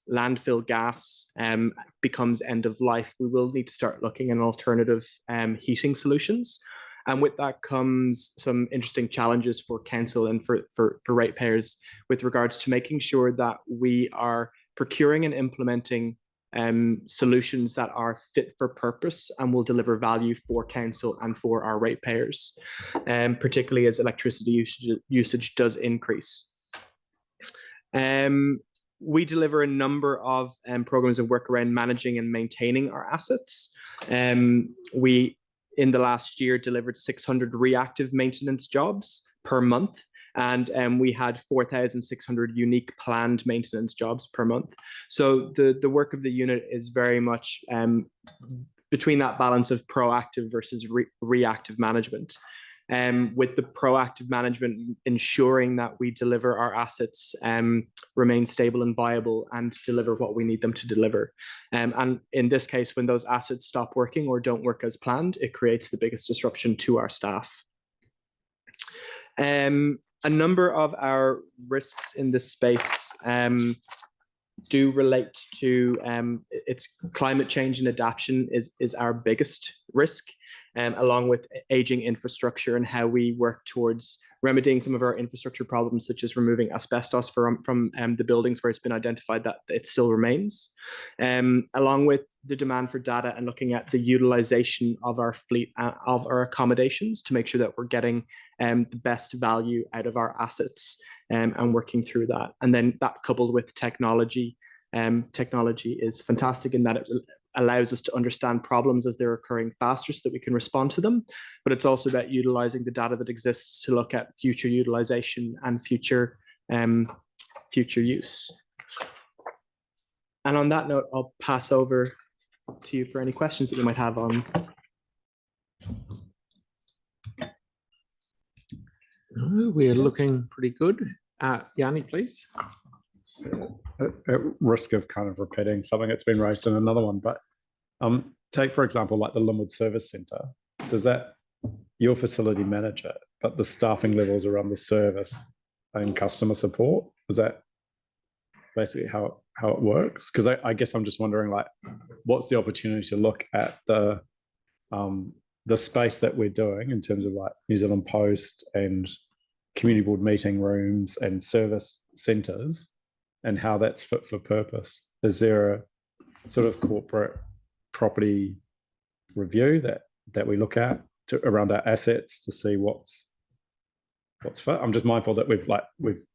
landfill gas becomes end of life, we will need to start looking at alternative heating solutions. And with that comes some interesting challenges for council and for ratepayers with regards to making sure that we are procuring and implementing solutions that are fit for purpose and will deliver value for council and for our ratepayers, particularly as electricity usage does increase. We deliver a number of programs of work around managing and maintaining our assets. We, in the last year, delivered 600 reactive maintenance jobs per month. And we had 4,600 unique planned maintenance jobs per month. So the work of the unit is very much between that balance of proactive versus reactive management. With the proactive management ensuring that we deliver our assets, remain stable and viable and deliver what we need them to deliver. And in this case, when those assets stop working or don't work as planned, it creates the biggest disruption to our staff. A number of our risks in this space do relate to its climate change, and adaptation is our biggest risk, along with aging infrastructure and how we work towards remedying some of our infrastructure problems, such as removing asbestos from the buildings where it's been identified that it still remains, along with the demand for data and looking at the utilization of our fleet, of our accommodations, to make sure that we're getting the best value out of our assets, and working through that. And then that coupled with technology, technology is fantastic in that it allows us to understand problems as they're occurring faster so that we can respond to them. But it's also about utilizing the data that exists to look at future utilization and future use. And on that note, I'll pass over to you for any questions that you might have on. We're looking pretty good. Yanni, please. At risk of kind of repeating something that's been raised in another one, but take, for example, like the Linwood Service Centre. Does that, your facility manager, but the staffing levels around the service and customer support, is that basically how it works? Because I guess I'm just wondering, like, what's the opportunity to look at the space that we're doing in terms of like New Zealand Post and community board meeting rooms and service centres, and how that's fit for purpose? Is there a sort of corporate property review that we look at around our assets to see what's fit? I'm just mindful that we've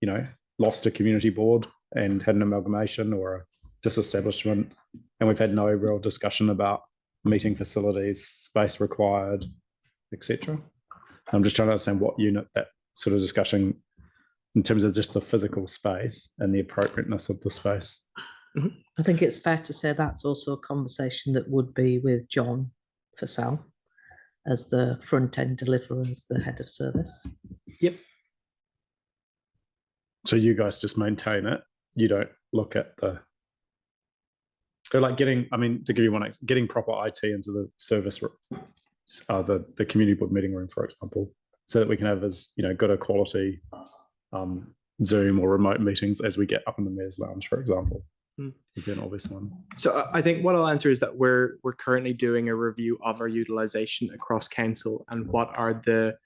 you know, lost a community board and had an amalgamation or a disestablishment, and we've had no real discussion about meeting facilities, space required, etc. I'm just trying to understand what unit that sort of discussion in terms of just the physical space and the appropriateness of the space. I think it's fair to say that's also a conversation that would be with John Fassell as the front end deliverer, as the head of service. Yep. So you guys just maintain it. You don't look at the. So like getting, I mean, to give you one, getting proper IT into the service, the community board meeting room, for example, so that we can have as, you know, good a quality Zoom or remote meetings as we get up in the mayor's lounge, for example. Mm. Would be an obvious one. So I think what I'll answer is that we're currently doing a review of our utilization across council and what are the,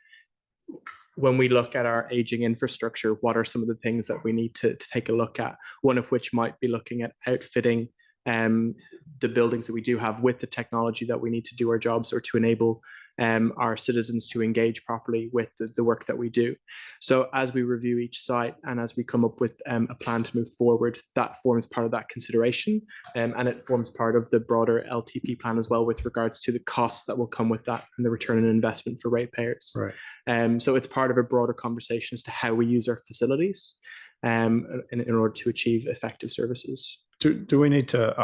when we look at our aging infrastructure, what are some of the things that we need to take a look at? One of which might be looking at outfitting the buildings that we do have with the technology that we need to do our jobs or to enable our citizens to engage properly with the work that we do. So as we review each site and as we come up with a plan to move forward, that forms part of that consideration, and it forms part of the broader LTP plan as well with regards to the costs that will come with that and the return on investment for ratepayers. Right. So it's part of a broader conversation as to how we use our facilities in order to achieve effective services. Do we need to,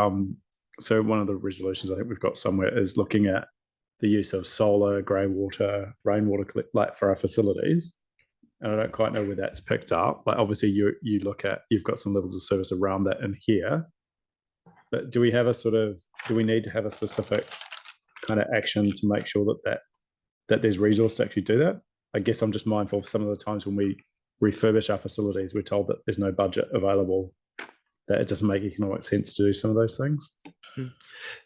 so one of the resolutions I think we've got somewhere is looking at the use of solar, grey water, rainwater like for our facilities. And I don't quite know where that's picked up. Like obviously you look at, you've got some levels of service around that in here, but do we have a sort of, do we need to have a specific kind of action to make sure that there's resource to actually do that? I guess I'm just mindful of some of the times when we refurbish our facilities, we're told that there's no budget available, that it doesn't make economic sense to do some of those things.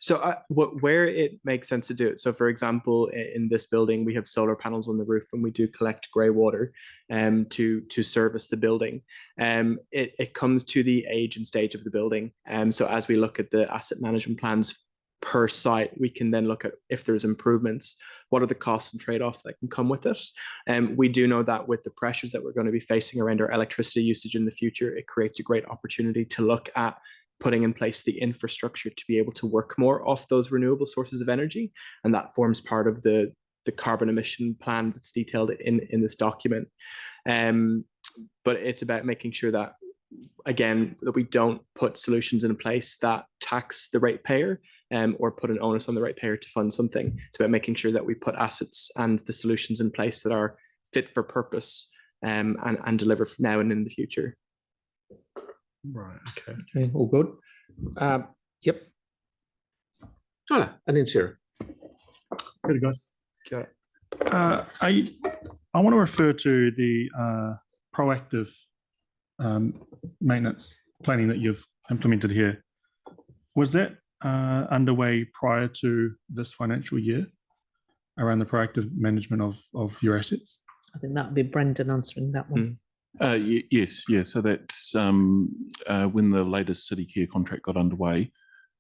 So where it makes sense to do it. So for example, in this building, we have solar panels on the roof and we do collect grey water to service the building. It comes to the age and stage of the building. So as we look at the asset management plans per site, we can then look at if there's improvements, what are the costs and trade-offs that can come with it. We do know that with the pressures that we're going to be facing around our electricity usage in the future, it creates a great opportunity to look at putting in place the infrastructure to be able to work more off those renewable sources of energy. And that forms part of the carbon emission plan that's detailed in this document. But it's about making sure that, again, that we don't put solutions in place that tax the ratepayer or put an onus on the ratepayer to fund something. It's about making sure that we put assets and the solutions in place that are fit for purpose and deliver now and in the future. Right. Okay. Okay. All good. Yep. Tyler, and then Sarah. Good, guys. Okay. I want to refer to the proactive maintenance planning that you've implemented here. Was that underway prior to this financial year around the proactive management of your assets? I think that would be Brendan answering that one. Yes, yeah. So that's when the latest City Care contract got underway.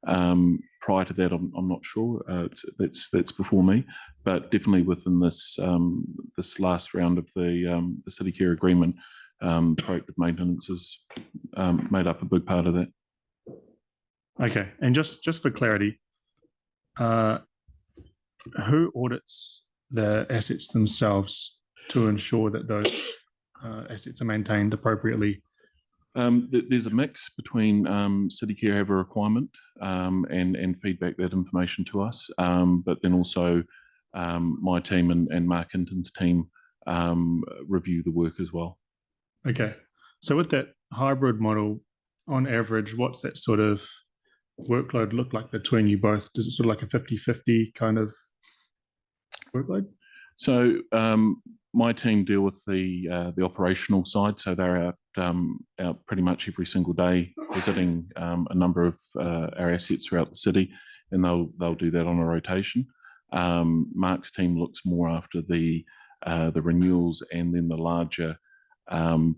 Prior to that, I'm not sure. That's before me, but definitely within this this last round of the City Care agreement, proactive maintenance has made up a big part of that. Okay, and just for clarity, who audits the assets themselves to ensure that those assets are maintained appropriately? There's a mix between City Care have a requirement and feedback that information to us, but then also my team and Mark Hinton's team review the work as well. Okay, so with that hybrid model, on average, what's that sort of workload look like between you both? Does it sort of like a 50-50 kind of workload? So my team deal with the operational side, so they're out pretty much every single day visiting a number of our assets throughout the city, and they'll do that on a rotation. Mark's team looks more after the renewals and then the larger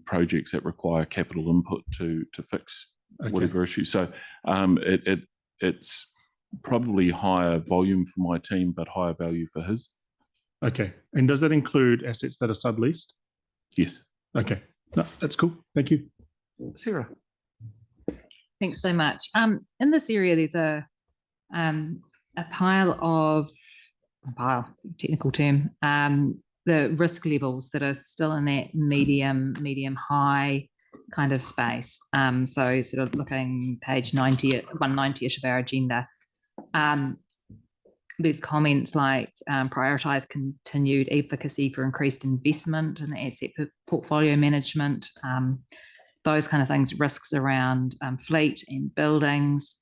projects that require capital input to fix whatever issue. So it's probably higher volume for my team, but higher value for his. Okay, and does that include assets that are subleased? Yes. Okay, no, that's cool. Thank you. Sarah. Thanks so much. In this area, there's a technical term, the risk levels that are still in that medium high kind of space. So sort of looking page 90, 190-ish of our agenda. There's comments like prioritise continued advocacy for increased investment in asset portfolio management, those kind of things, risks around fleet and buildings.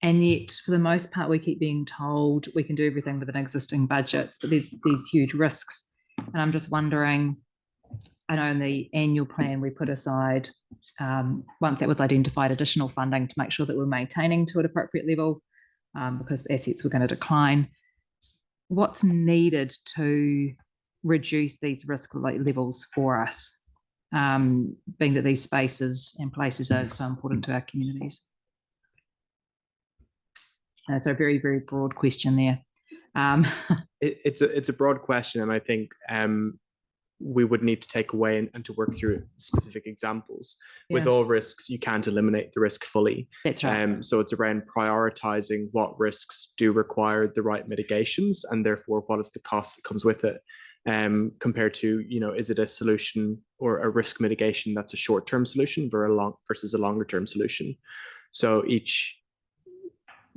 And yet, for the most part, we keep being told we can do everything within existing budgets, but there's these huge risks. And I'm just wondering, I know in the annual plan we put aside, once that was identified, additional funding to make sure that we're maintaining to an appropriate level, because assets were going to decline. What's needed to reduce these risk levels for us, being that these spaces and places are so important to our communities? So a very, very broad question there. It's a broad question, and I think we would need to take away and to work through specific examples. With Yeah. all risks, you can't eliminate the risk fully. That's right. So it's around prioritizing what risks do require the right mitigations, and therefore what is the cost that comes with it, compared to, is it a solution or a risk mitigation that's a short-term solution versus a longer-term solution. So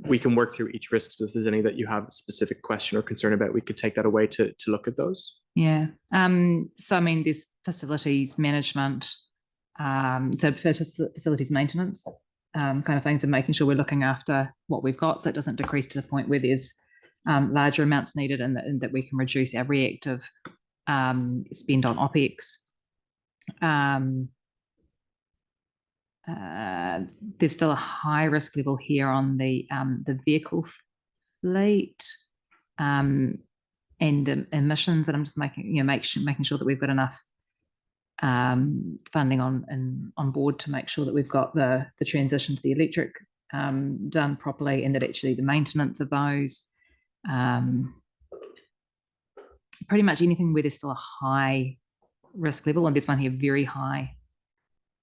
we can work through each risk, but if there's any that you have a specific question or concern about, we could take that away to look at those. Yeah. So I mean, there's facilities management, so facilities maintenance, kind of things, and making sure we're looking after what we've got so it doesn't decrease to the point where there's larger amounts needed, and that we can reduce our reactive spend on OPEX. There's still a high risk level here on the vehicle fleet and emissions, and I'm just making sure that we've got enough funding on board to make sure that we've got the transition to the electric done properly, and that actually the maintenance of those, pretty much anything where there's still a high risk level, and there's one here very high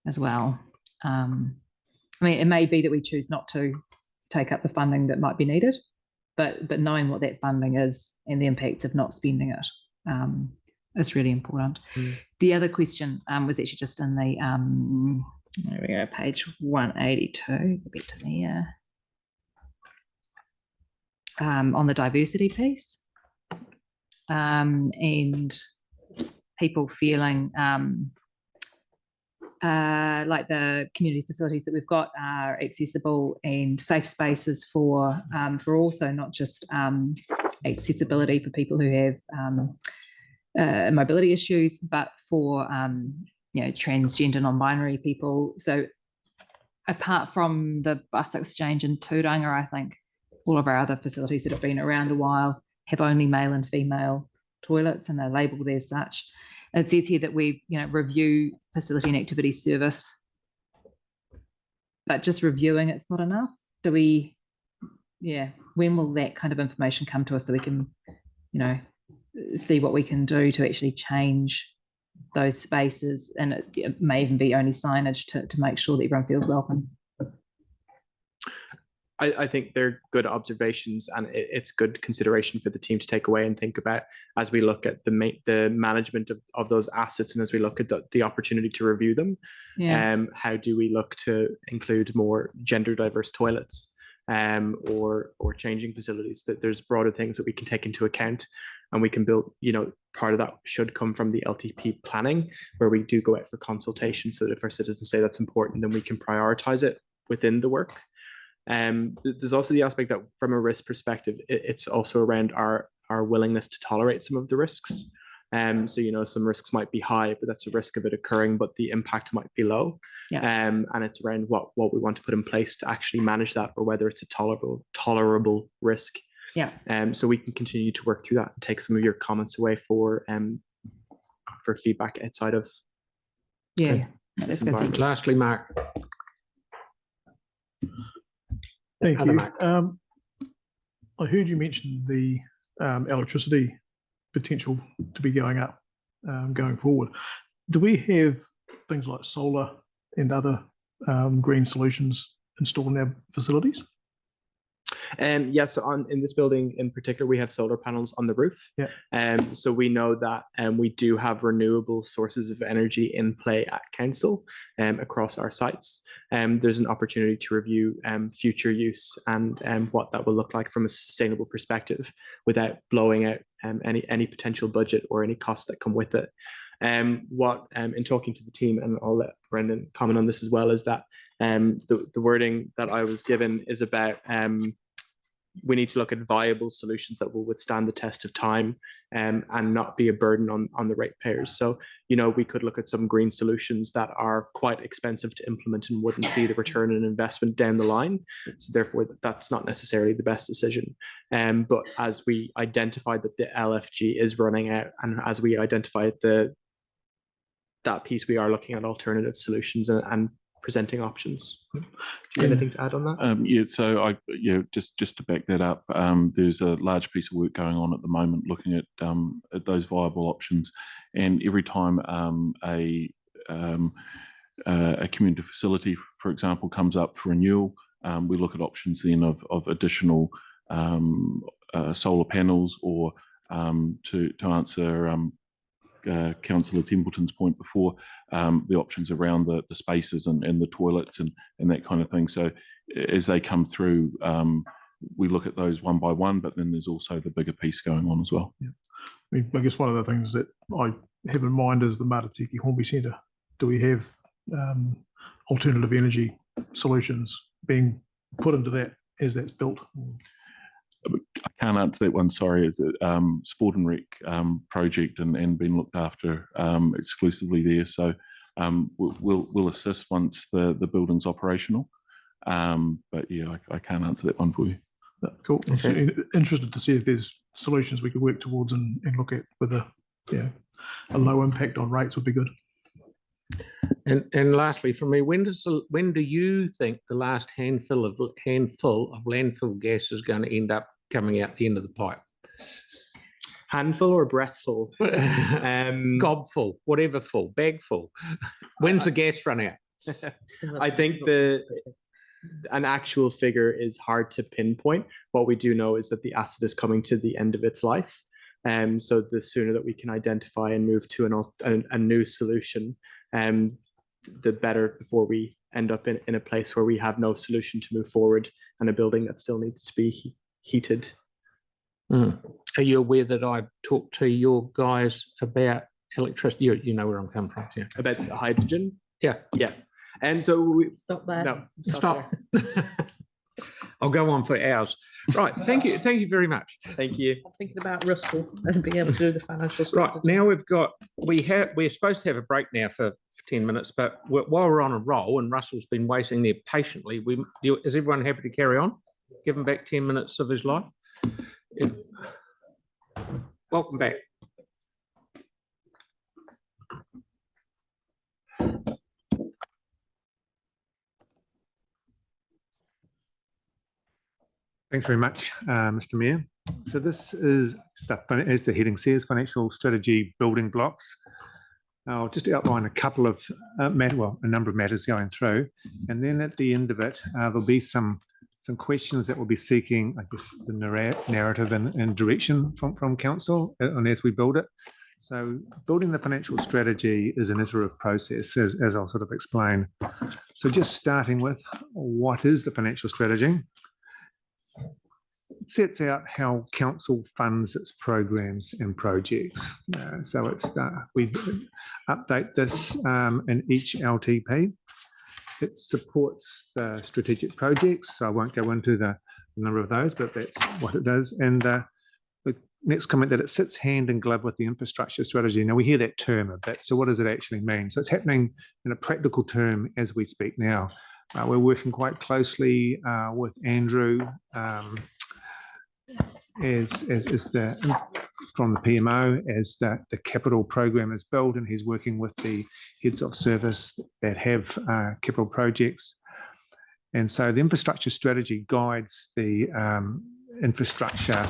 as well. I mean, it may be that we choose not to take up the funding that might be needed, but knowing what that funding is and the impacts of not spending it is really important. The other question was actually just in the there we go, page 182. Go back to there. On the diversity piece, and people feeling like the community facilities that we've got are accessible and safe spaces for also not just accessibility for people who have mobility issues, but for transgender, non-binary people. So apart from the bus exchange in Tūranga, I think all of our other facilities that have been around a while have only male and female toilets, and they're labelled as such. It says here that we, review facility and activity service, but just reviewing it's not enough. When will that kind of information come to us so we can, see what we can do to actually change those spaces? And it may even be only signage to make sure that everyone feels welcome. I think they're good observations, and it's good consideration for the team to take away and think about as we look at the management of those assets, and as we look at the opportunity to review them. How do we look to include more gender diverse toilets, or changing facilities? That there's broader things that we can take into account, and we can build. Part of that should come from the LTP planning, where we do go out for consultation, so that if our citizens say that's important, then we can prioritize it within the work. There's also the aspect that from a risk perspective, it's also around our willingness to tolerate some of the risks. So, some risks might be high, but that's a risk of it occurring, but the impact might be low. And it's around what we want to put in place to actually manage that, or whether it's a tolerable risk. So we can continue to work through that and take some of your comments away for feedback outside of. That's good. Lastly, Mark. Thank you. I heard you mention the electricity potential to be going up going forward. Do we have things like solar and other green solutions installed in our facilities? So in this building in particular, we have solar panels on the roof. So we know that we do have renewable sources of energy in play at council across our sites. There's an opportunity to review future use and what that will look like from a sustainable perspective, without blowing out any potential budget or any costs that come with it. In talking to the team, and I'll let Brendan comment on this as well, is that the wording that I was given is about we need to look at viable solutions that will withstand the test of time, and not be a burden on the ratepayers. So, we could look at some green solutions that are quite expensive to implement and wouldn't see the return on investment down the line. So therefore, that's not necessarily the best decision. But as we identify that the LFG is running out, and as we identify that piece, we are looking at alternative solutions and presenting options. Do you have anything to add on that? Yeah, so just to back that up, there's a large piece of work going on at the moment looking at those viable options, and every time a community facility, for example, comes up for renewal, we look at options then of additional solar panels, or to answer Councillor Templeton's point before, the options around the spaces and the toilets and that kind of thing. So as they come through, we look at those one by one, but then there's also the bigger piece going on as well. Yeah. I guess one of the things that I have in mind is the Matatiki Hornby Centre. Do we have alternative energy solutions being put into that as that's built? I can't answer that one, sorry. It's a Sport and Rec project and been looked after exclusively there. So we'll assist once the building's operational. But yeah, I can't answer that one for you. Cool. I'm certainly interested to see if there's solutions we could work towards and look at with a low impact on rates would be good. And lastly, for me, when do you think the last handful of landfill gas is going to end up coming out the end of the pipe? Handful or breathful? Gobful, whatever full, bagful. When's the gas run out? I think an actual figure is hard to pinpoint. What we do know is that the asset is coming to the end of its life. So the sooner that we can identify and move to a new solution, the better, before we end up in a place where we have no solution to move forward and a building that still needs to be heated. Are you aware that I've talked to your guys about electricity? You know where I'm coming from, yeah. About hydrogen? Yeah. Yeah. And so we stop there. No, stop. I'll go on for hours. Right. Thank you. Thank you very much. Thank you. I'm thinking about Russell and being able to do the financial strategy. Right. Now we're supposed to have a break now for 10 minutes, but while we're on a roll and Russell's been waiting there patiently, is everyone happy to carry on? Give him back 10 minutes of his life. Yeah. Welcome back. Thanks very much, Mr. Mayor. So this is stuff, as the heading says, financial strategy building blocks. I'll just outline a couple of a number of matters going through, and then at the end of it, there'll be some questions that we'll be seeking, I guess, the narrative and direction from council and as we build it. So building the financial strategy is an iterative process, as I'll sort of explain. So just starting with, what is the financial strategy? It sets out how council funds its programs and projects. So we update this in each LTP. It supports the strategic projects. So I won't go into the number of those, but that's what it does. And the next comment, that it sits hand in glove with the infrastructure strategy. Now we hear that term a bit. So what does it actually mean? So it's happening in a practical term as we speak now. We're working quite closely with Andrew from the PMO as the capital program is built, and he's working with the heads of service that have capital projects. And so the infrastructure strategy guides the infrastructure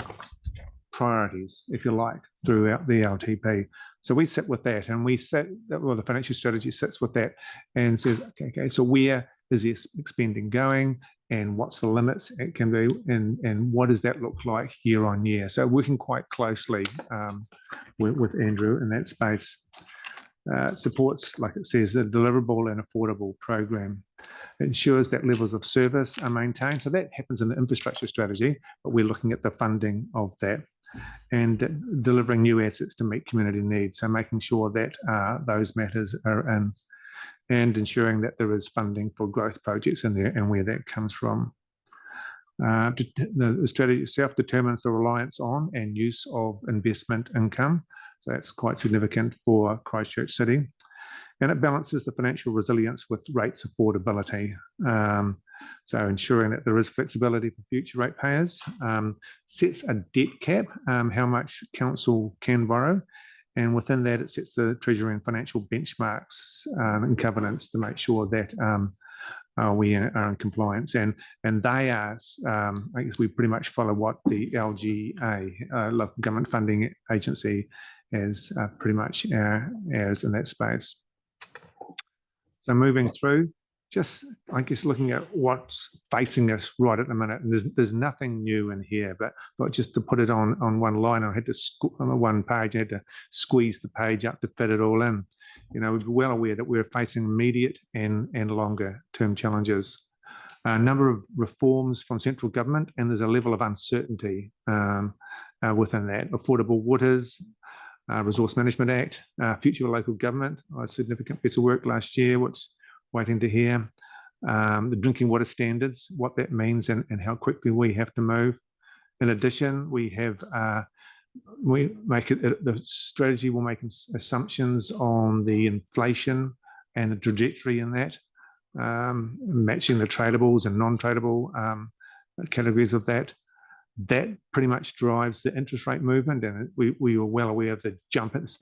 priorities, if you like, throughout the LTP. So we sit with that, and the financial strategy sits with that and says, okay, so where is the spending going, and what's the limits it can be, and what does that look like year on year? So working quite closely with Andrew in that space. Supports, like it says, a deliverable and affordable program. It ensures that levels of service are maintained. So that happens in the infrastructure strategy, but we're looking at the funding of that and delivering new assets to meet community needs. So making sure that those matters are in, and ensuring that there is funding for growth projects in there and where that comes from. The strategy itself determines the reliance on and use of investment income. So that's quite significant for Christchurch City. And it balances the financial resilience with rates affordability. So ensuring that there is flexibility for future ratepayers, sets a debt cap, how much council can borrow. And within that, it sets the Treasury and financial benchmarks and covenants to make sure that we are in compliance. And they are, I guess we pretty much follow what the LGA, Local Government Funding Agency, has pretty much as in that space. So moving through, just I guess looking at what's facing us right at the minute, and there's nothing new in here, but just to put it on one line, I had to on one page, I had to squeeze the page up to fit it all in. You know, we're well aware that we're facing immediate and longer term challenges. A number of reforms from central government, and there's a level of uncertainty within that. Affordable Waters, Resource Management Act, Future Local Government, a significant piece of work last year, which waiting to hear. The drinking water standards, what that means and how quickly we have to move. In addition, we have the strategy will make assumptions on the inflation and the trajectory in that, matching the tradables and non-tradable categories of that. That pretty much drives the interest rate movement, and we are well aware of the jump that's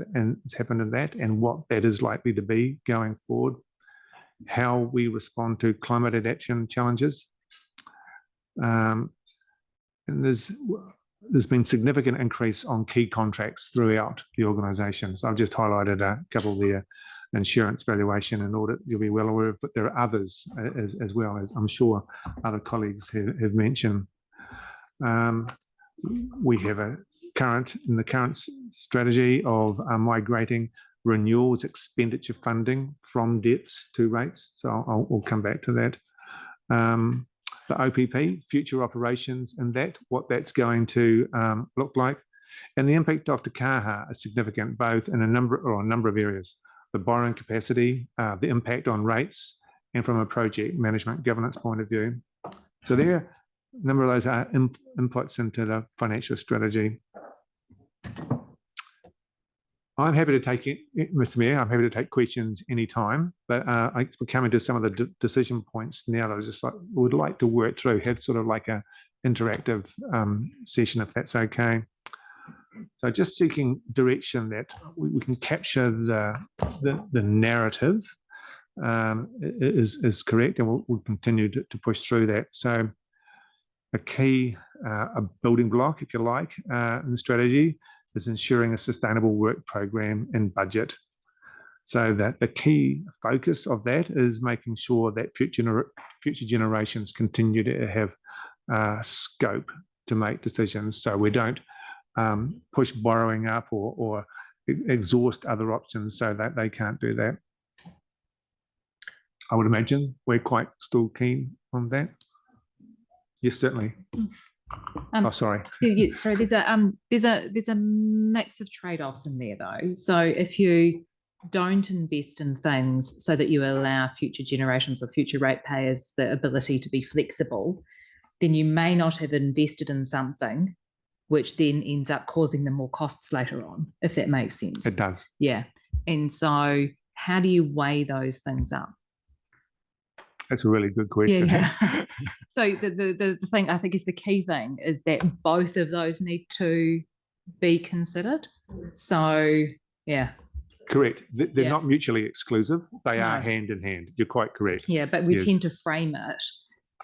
happened in that and what that is likely to be going forward. How we respond to climate adaptation challenges. And there's been significant increase on key contracts throughout the organisation. So I've just highlighted a couple there. Insurance valuation and audit, you'll be well aware of, but there are others as well, as I'm sure other colleagues have mentioned. We have in the current strategy of migrating renewals expenditure funding from debts to rates. So we'll come back to that. The OPP, future operations, and what that's going to look like. And the impact of Te Kaha is significant, both in a number of areas. The borrowing capacity, the impact on rates, and from a project management governance point of view. So there, a number of those are inputs into the financial strategy. I'm happy to take it, Mr. Mayor, I'm happy to take questions anytime, but we're coming to some of the decision points now that I just would like to work through, have sort of like a interactive session, if that's okay. So just seeking direction that we can capture the narrative is correct, and we'll continue to push through that. So a key, a building block, if you like, in the strategy is ensuring a sustainable work program and budget. So that the key focus of that is making sure that future generations continue to have scope to make decisions. So we don't push borrowing up or exhaust other options so that they can't do that. I would imagine we're quite still keen on that. Yes, certainly. Oh, sorry. Sorry, there's a mix of trade-offs in there though. So if you don't invest in things so that you allow future generations or future ratepayers the ability to be flexible, then you may not have invested in something which then ends up causing them more costs later on, if that makes sense. It does. Yeah. And so how do you weigh those things up? That's a really good question. Yeah. So the thing I think is the key thing is that both of those need to be considered. So yeah. Correct. They're not mutually exclusive. They are hand in hand. You're quite correct. Yeah, but we tend to frame it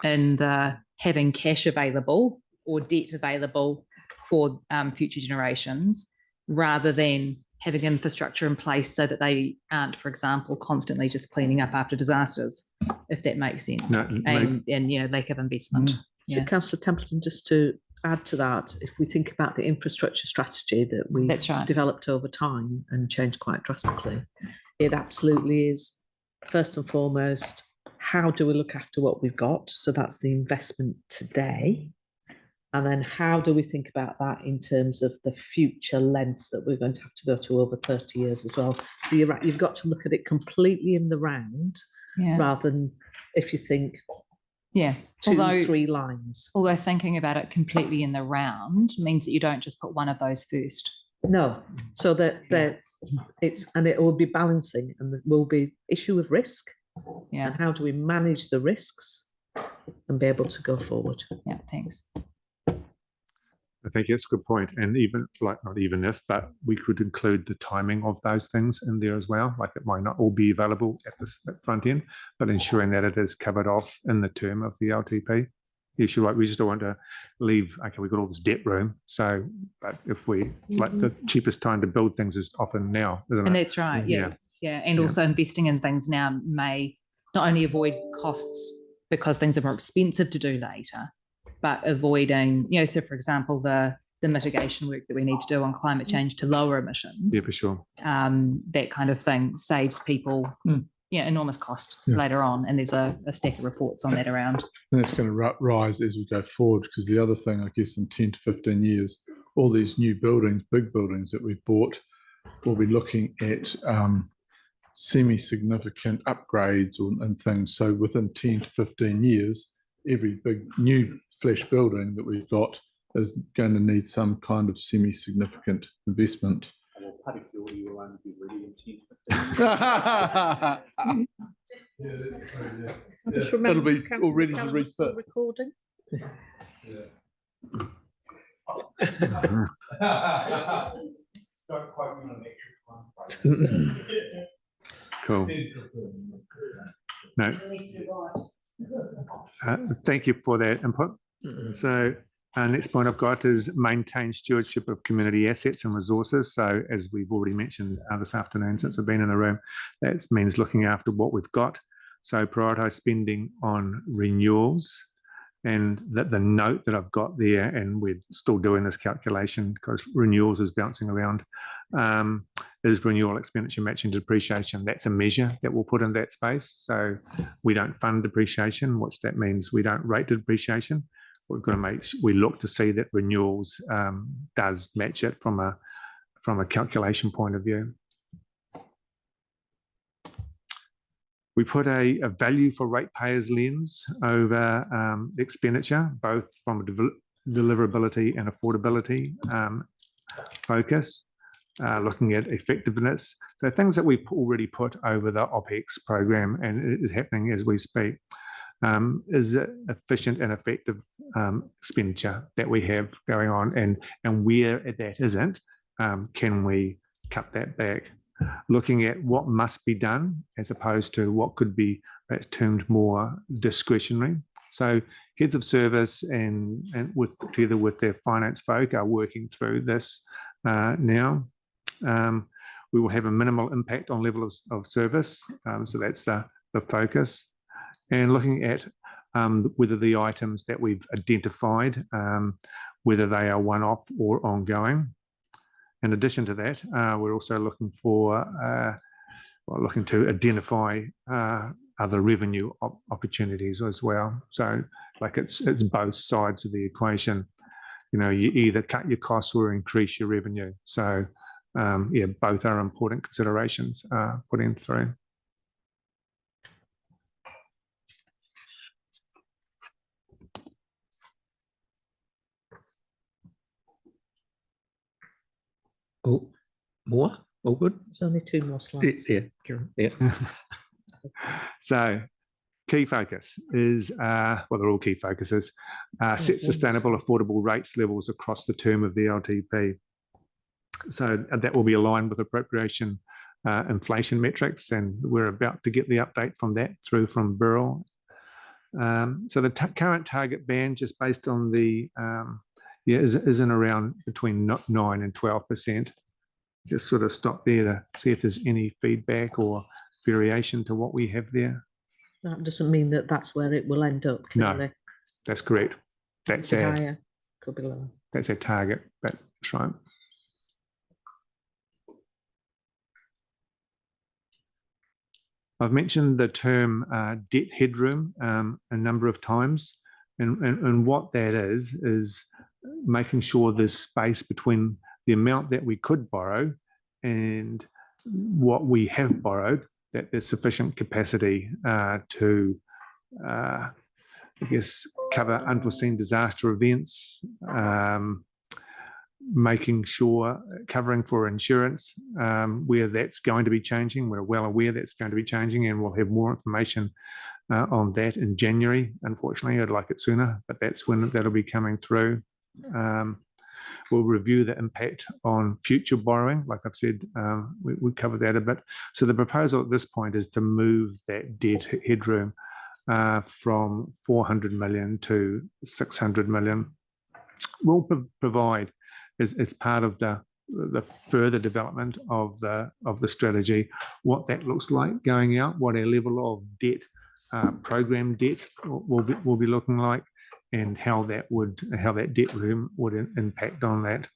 in the having cash available or debt available for future generations rather than having infrastructure in place so that they aren't, for example, constantly just cleaning up after disasters, if that makes sense. No, and you know, lack of investment. So Councillor Templeton, just to add to that, if we think about the infrastructure strategy that we developed over time and changed quite drastically, it absolutely is, first and foremost, how do we look after what we've got? So that's the investment today. And then how do we think about that in terms of the future lengths that we're going to have to go to over 30 years as well? So you're right, you've got to look at it completely in the round rather than if you think Yeah. 2, 3 lines. Although thinking about it completely in the round means that you don't just put one of those first. No, so that it will be balancing, and there will be issue of risk. Yeah. And how do we manage the risks and be able to go forward? Yeah, thanks. I think it's a good point. And even not even if, but we could include the timing of those things in there as well. Like it might not all be available at the front end, but ensuring that it is covered off in the term of the LTP. Yes, you're right. We just don't want to leave, okay, we've got all this debt room. So, but if we, like the cheapest time to build things is often now, isn't it? And that's right. Yeah. Yeah. And also investing in things now may not only avoid costs because things are more expensive to do later, but avoiding, so for example, the mitigation work that we need to do on climate change to lower emissions. Yeah, for sure. That kind of thing saves people enormous cost later on. And there's a stack of reports on that around. And it's going to rise as we go forward, because the other thing, I guess, in 10 to 15 years, all these new buildings, big buildings that we've bought, we'll be looking at semi-significant upgrades and things. So within 10 to 15 years, every big new flesh building that we've got is going to need some kind of semi-significant investment. Just remember, it'll be all ready to restart. Recording. Cool. No. Thank you for that input. So next point I've got is maintain stewardship of community assets and resources. So as we've already mentioned this afternoon since I've been in the room, that means looking after what we've got. So prioritise spending on renewals. And that the note that I've got there, and we're still doing this calculation because renewals is bouncing around, is renewal expenditure matching depreciation. That's a measure that we'll put in that space. So we don't fund depreciation, which that means we don't rate depreciation. We've got to we look to see that renewals does match it from a calculation point of view. We put a value for ratepayers lens over expenditure, both from a deliverability and affordability focus, looking at effectiveness. So things that we've already put over the OPEX program, and it is happening as we speak, is efficient and effective expenditure that we have going on, and where that isn't, can we cut that back? Looking at what must be done as opposed to what could be termed more discretionary. So heads of service and together with their finance folk are working through this now. We will have a minimal impact on level of service. So that's the focus. And looking at whether the items that we've identified, whether they are one-off or ongoing. In addition to that, we're also looking to identify other revenue opportunities as well. So, like it's both sides of the equation. You either cut your costs or increase your revenue. So, both are important considerations putting through. Oh, more? All good? There's only 2 more slides. Yeah, Karen. Yeah. So, key focus is, they're all key focuses, set sustainable, affordable rates levels across the term of the LTP. So that will be aligned with appropriation inflation metrics, and we're about to get the update from that through from Burrell. So the current target band, just based on the is in around between 9 and 12%. Just sort of stop there to see if there's any feedback or variation to what we have there. That doesn't mean that that's where it will end up. Clearly. No, that's correct. That's our higher, could be lower. That's our target. That's right. I've mentioned the term debt headroom a number of times, and what that is making sure there's space between the amount that we could borrow and what we have borrowed, that there's sufficient capacity to I guess, cover unforeseen disaster events, making sure covering for insurance where that's going to be changing. We're well aware that's going to be changing, and we'll have more information on that in January. Unfortunately, I'd like it sooner, but that's when that'll be coming through. We'll review the impact on future borrowing. Like I've said, we covered that a bit. So the proposal at this point is to move that debt headroom from 400 million to 600 million. We'll provide as part of the further development of the strategy what that looks like going out, what our level of debt, program debt will be looking like, and how that debt room would impact on that.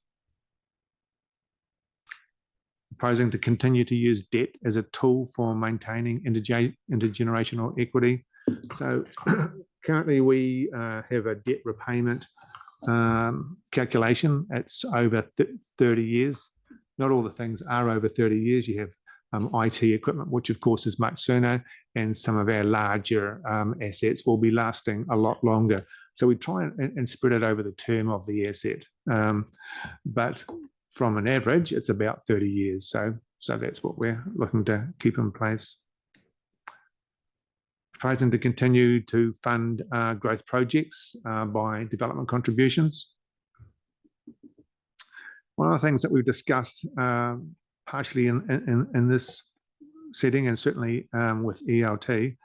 Proposing to continue to use debt as a tool for maintaining intergenerational equity. So currently we have a debt repayment calculation. It's over 30 years. Not all the things are over 30 years. You have IT equipment, which of course is much sooner, and some of our larger assets will be lasting a lot longer. So we try and spread it over the term of the asset. But from an average, it's about 30 years. So that's what we're looking to keep in place. Proposing to continue to fund growth projects by development contributions. One of the things that we've discussed partially in this setting, and certainly with ELT,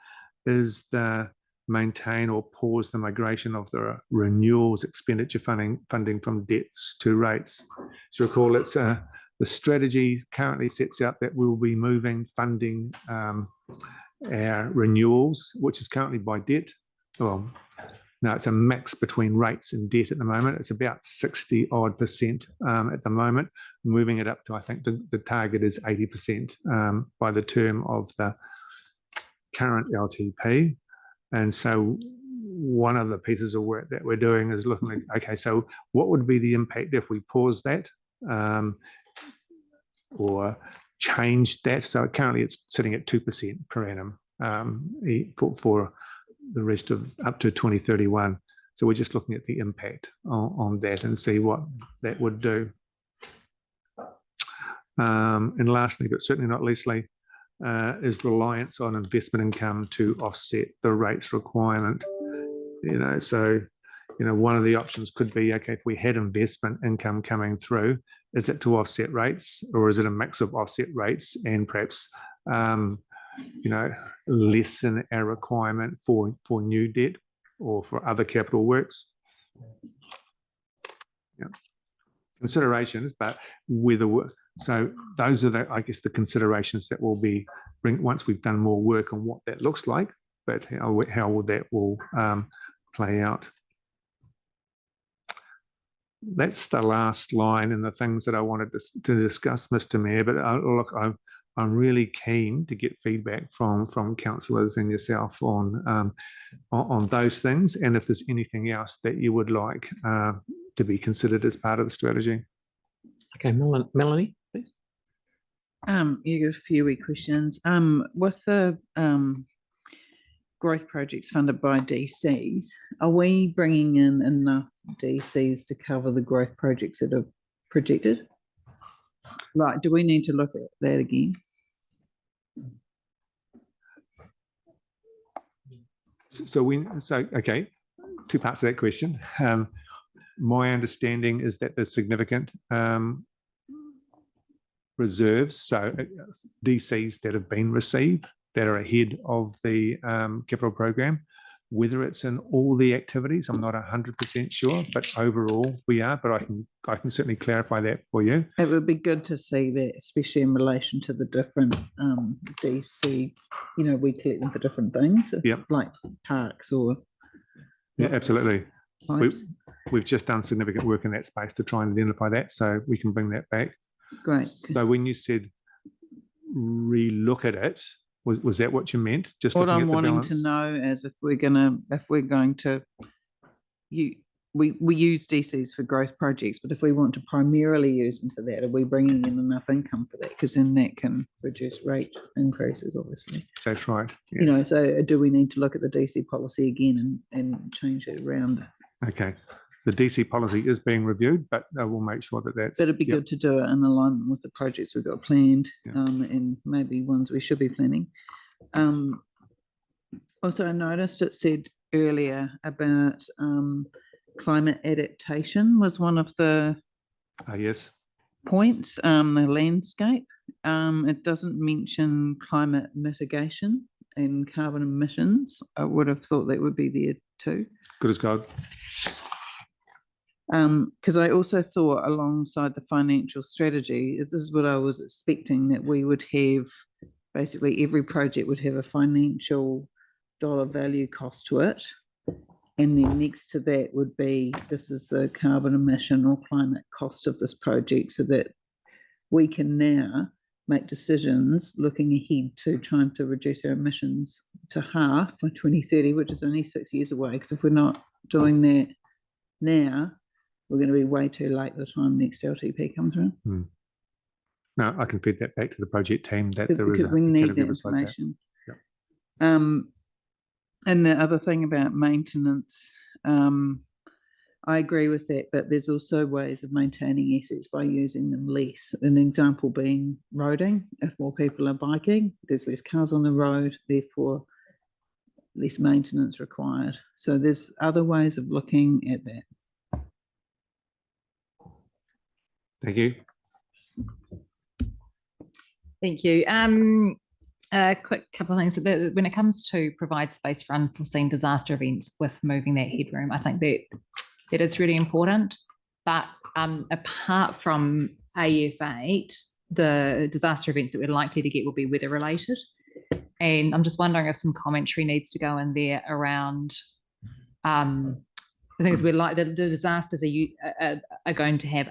is the maintain or pause the migration of the renewals expenditure funding from debts to rates. So recall, it's the strategy currently sets out that we'll be moving funding our renewals, which is currently by debt. Well, no, it's a mix between rates and debt at the moment. It's about 60% at the moment, moving it up to, I think the target is 80% by the term of the current LTP. And so one of the pieces of work that we're doing is looking at, okay, so what would be the impact if we pause that or change that? So currently it's sitting at 2% per annum for the rest of up to 2031. So we're just looking at the impact on that and see what that would do. And lastly, but certainly not leastly, is reliance on investment income to offset the rates requirement. So one of the options could be, okay, if we had investment income coming through, is it to offset rates, or is it a mix of offset rates and perhaps lessen our requirement for new debt or for other capital works? Considerations, but so those are I guess the considerations that will be once we've done more work on what that looks like, but how that will play out. That's the last line and the things that I wanted to discuss, Mr. Mayor. But look, I'm really keen to get feedback from councillors and yourself on those things, and if there's anything else that you would like to be considered as part of the strategy. Okay, Melanie, please. You got a few wee questions. With the growth projects funded by DCs, are we bringing in enough DCs to cover the growth projects that are projected? Like, do we need to look at that again? Okay, two parts of that question. My understanding is that there's significant reserves, so DCs that have been received that are ahead of the capital program. Whether it's in all the activities, I'm not 100% sure, but overall we are. But I can certainly clarify that for you. It would be good to see that, especially in relation to the different DC. We collect them for different things, like parks or. Yeah, absolutely. We've just done significant work in that space to try and identify that, so we can bring that back. Great. So when you said re-look at it, was that what you meant? Just what I'm wanting to know is if we're going to we use DCs for growth projects, but if we want to primarily use them for that, are we bringing in enough income for that? Because then that can reduce rate increases, obviously. That's right. You know, so do we need to look at the DC policy again and change it around? Okay. The DC policy is being reviewed, but we'll make sure that that's. But it'd be good to do it in alignment with the projects we've got planned, and maybe ones we should be planning. Also, I noticed it said earlier about climate adaptation was one of the yes points, the landscape. It doesn't mention climate mitigation and carbon emissions. I would have thought that would be there too. Good as gold. Because I also thought alongside the financial strategy, this is what I was expecting, that we would have basically every project would have a financial dollar value cost to it. And then next to that would be, this is the carbon emission or climate cost of this project, so that we can now make decisions looking ahead to trying to reduce our emissions to half by 2030, which is only 6 years away. Because if we're not doing that now, we're going to be way too late by the time next LTP comes around. No, I can feed that back to the project team that there is because we need that information. And the other thing about maintenance, I agree with that, but there's also ways of maintaining assets by using them less. An example being roading. If more people are biking, there's less cars on the road, therefore less maintenance required. So there's other ways of looking at that. Thank you. Thank you. A quick couple of things. When it comes to provide space for unforeseen disaster events with moving that headroom, I think that it's really important. But apart from AF8, the disaster events that we're likely to get will be weather related. And I'm just wondering if some commentary needs to go in there around the things we're like, the disasters are going to have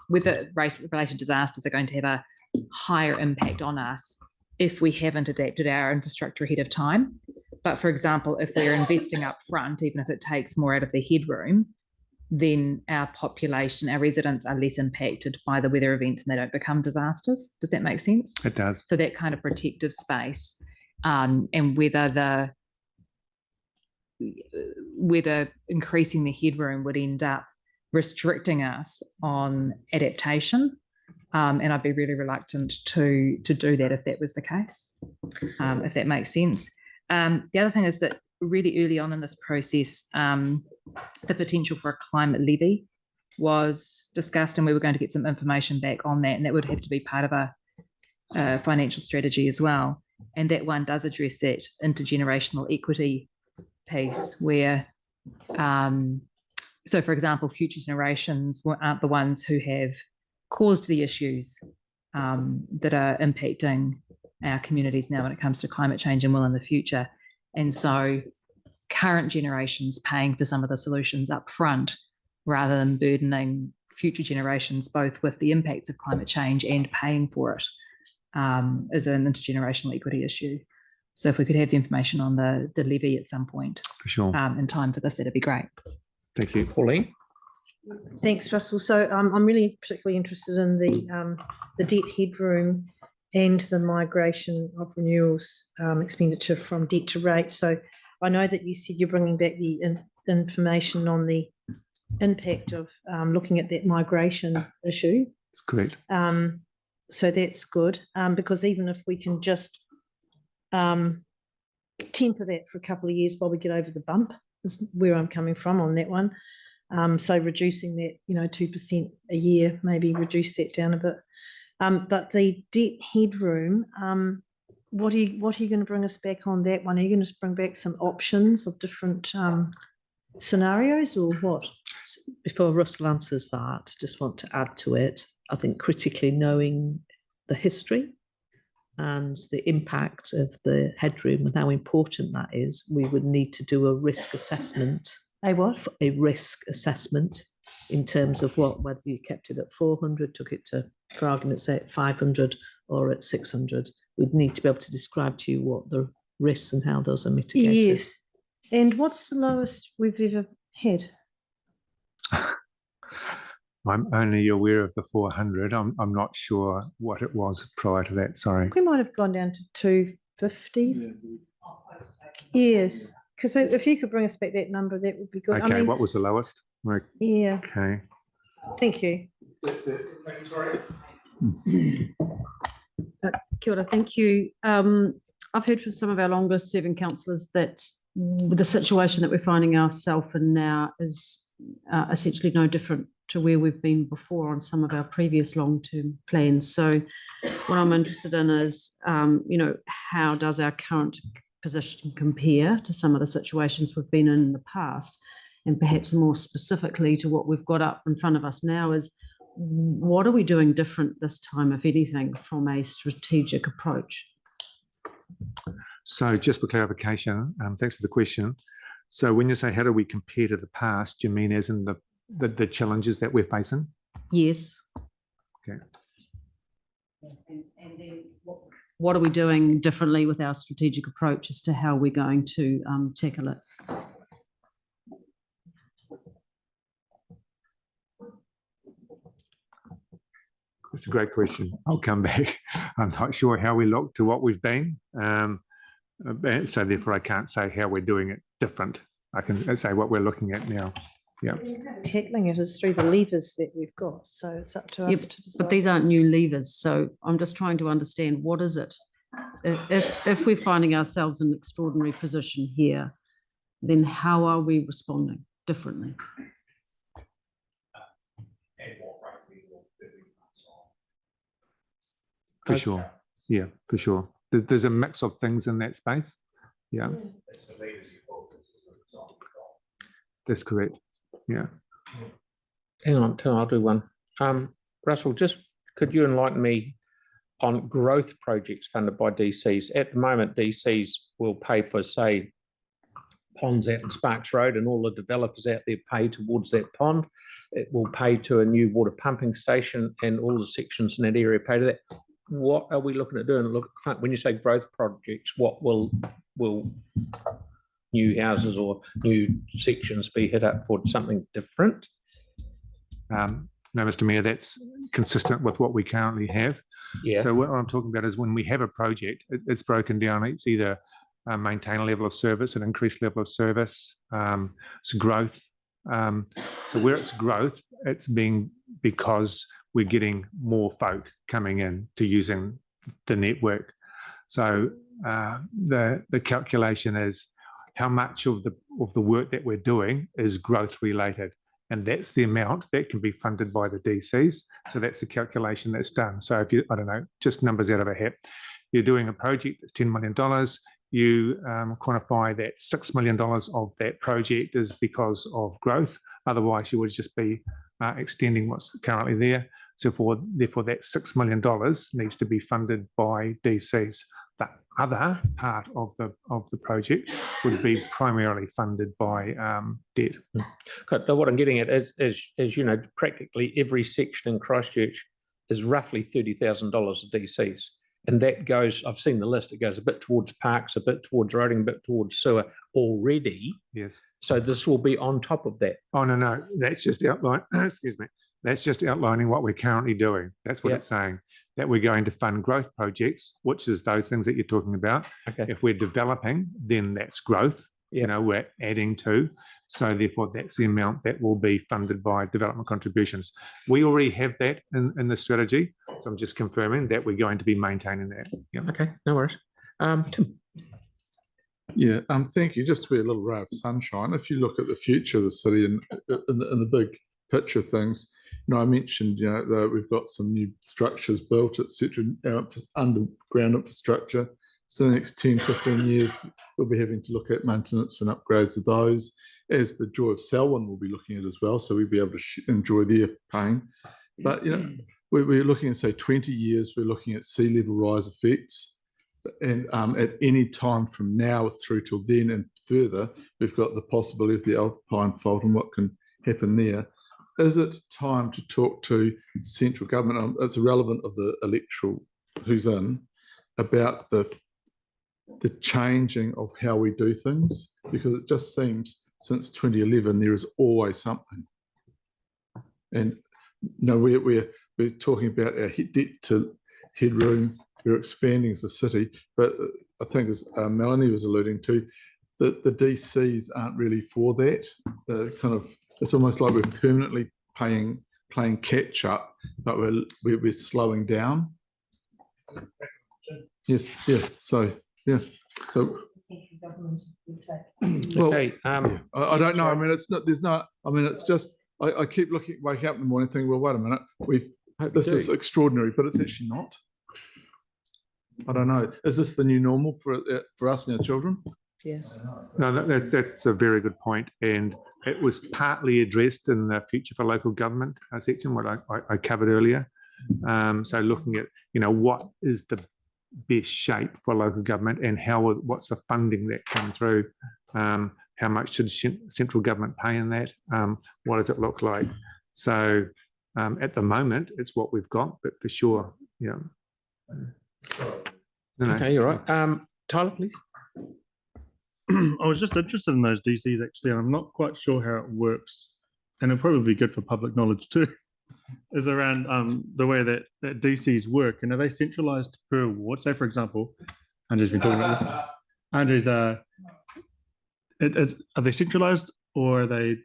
weather-related disasters are going to have a higher impact on us if we haven't adapted our infrastructure ahead of time. But for example, if we're investing up front, even if it takes more out of the headroom, then our population, our residents are less impacted by the weather events and they don't become disasters. Does that make sense? It does. So that kind of protective space, and whether increasing the headroom would end up restricting us on adaptation. And I'd be really reluctant to do that if that was the case, if that makes sense. The other thing is that really early on in this process, the potential for a climate levy was discussed, and we were going to get some information back on that, and that would have to be part of a financial strategy as well. And that one does address that intergenerational equity piece where, so for example, future generations aren't the ones who have caused the issues that are impacting our communities now when it comes to climate change and will in the future. And so current generations paying for some of the solutions up front rather than burdening future generations both with the impacts of climate change and paying for it is an intergenerational equity issue. So if we could have the information on the levy at some point, for sure, in time for this, that'd be great. Thank you, Pauline. Thanks, Russell. So I'm really particularly interested in the debt headroom and the migration of renewals expenditure from debt to rates. So I know that you said you're bringing back the information on the impact of looking at that migration issue. That's correct. So that's good, because even if we can just temper that for a couple of years while we get over the bump, is where I'm coming from on that one. So reducing that, 2% a year, maybe reduce that down a bit. But the debt headroom, what are you going to bring us back on that one? Are you going to bring back some options of different scenarios or what? Before Russell answers that, just want to add to it. I think critically knowing the history and the impact of the headroom and how important that is, we would need to do a risk assessment. A what? A risk assessment in terms of whether you kept it at 400, took it to, for argument's sake, 500 or at 600. We'd need to be able to describe to you what the risks and how those are mitigated. Yes. And what's the lowest we've ever had? I'm only aware of the 400. I'm not sure what it was prior to that. Sorry. We might have gone down to 250. Yes, because if you could bring us back that number, that would be good. Okay, I mean, what was the lowest? Right. Yeah. Okay. Thank you. Kia ora, thank you. I've heard from some of our longest serving councillors that the situation that we're finding ourselves in now is essentially no different to where we've been before on some of our previous long-term plans. So what I'm interested in is, how does our current position compare to some of the situations we've been in the past? And perhaps more specifically to what we've got up in front of us now is, what are we doing different this time, if anything, from a strategic approach? So just for clarification, thanks for the question. So when you say how do we compare to the past, do you mean as in the challenges that we're facing? Yes. Okay. And then what are we doing differently with our strategic approach as to how we're going to tackle it? It's a great question. I'll come back. I'm not sure how we look to what we've been. So therefore I can't say how we're doing it different. I can say what we're looking at now. Yeah. Tackling it is through the levers that we've got. So it's up to us to decide. But these aren't new levers. So I'm just trying to understand, what is it? If we're finding ourselves in an extraordinary position here, then how are we responding differently? For sure. Yeah, for sure. There's a mix of things in that space. Yeah. That's correct. Yeah. Hang on, Tim, I'll do one. Russell, just could you enlighten me on growth projects funded by DCs? At the moment, DCs will pay for, say, ponds out in Sparks Road, and all the developers out there pay towards that pond. It will pay to a new water pumping station, and all the sections in that area pay to that. What are we looking at doing? Look, when you say growth projects, what will new houses or new sections be hit up for? Something different? No, Mr. Mayor, that's consistent with what we currently have. Yeah. So what I'm talking about is when we have a project, it's broken down. It's either maintain a level of service, an increased level of service, it's growth. So where it's growth, it's being because we're getting more folk coming in to using the network. So the calculation is how much of the work that we're doing is growth related, and that's the amount that can be funded by the DCs. So that's the calculation that's done. So if you, I don't know, just numbers out of a hat, you're doing a project that's $10 million, you quantify that $6 million of that project is because of growth. Otherwise, you would just be extending what's currently there. So therefore, that $6 million needs to be funded by DCs. The other part of the project would be primarily funded by debt. What I'm getting at is, you know, practically every section in Christchurch is roughly $30,000 of DCs. And that goes, I've seen the list, it goes a bit towards parks, a bit towards roading, a bit towards sewer already. Yes. So this will be on top of that. Oh, no, that's just excuse me. That's just outlining what we're currently doing. That's what it's saying, that we're going to fund growth projects, which is those things that you're talking about. Okay. If we're developing, then that's growth. You know, we're adding to. So therefore, that's the amount that will be funded by development contributions. We already have that in the strategy. So I'm just confirming that we're going to be maintaining that. Yeah. Okay, no worries. Tim. Yeah, thank you. Just to be a little ray of sunshine, if you look at the future of the city and in the big picture things, you know, I mentioned, you know, that we've got some new structures built, etc., underground infrastructure. So the next 10, 15 years, we'll be having to look at maintenance and upgrades of those, as the Joy of Selwyn will be looking at as well. So we'll be able to enjoy their pain. But, you know, we're looking at, say, 20 years, we're looking at sea level rise effects. And at any time from now through till then and further, we've got the possibility of the Alpine Fault and what can happen there. Is it time to talk to central government? It's irrelevant of the electoral who's in, about the changing of how we do things, because it just seems since 2011 there is always something. And no, we're talking about our debt to headroom. We're expanding as a city, but I think as Melanie was alluding to, the DCs aren't really for that. It's almost like we're permanently playing catch up, but we're slowing down. Yes, yeah. So yeah, so. Well, Okay. I don't know. I mean, it's not. There's not. I mean, it's just. I keep waking up in the morning, thinking, well, wait a minute, this is extraordinary, but it's actually not. I don't know. Is this the new normal for us and our children? Yes. No, that's a very good point, and it was partly addressed in the Future for Local Government section, what I covered earlier. So looking at, what is the best shape for local government, and what's the funding that come through? How much should central government pay in that? What does it look like? So at the moment, it's what we've got, but for sure, yeah. Okay, you're right. Tyler, please. I was just interested in those DCs actually, and I'm not quite sure how it works, and it'll probably be good for public knowledge too, is around the way that DCs work, and are they centralized per ward? Say, for example, Andrew's been talking about this. Andrew's, are they centralized or are they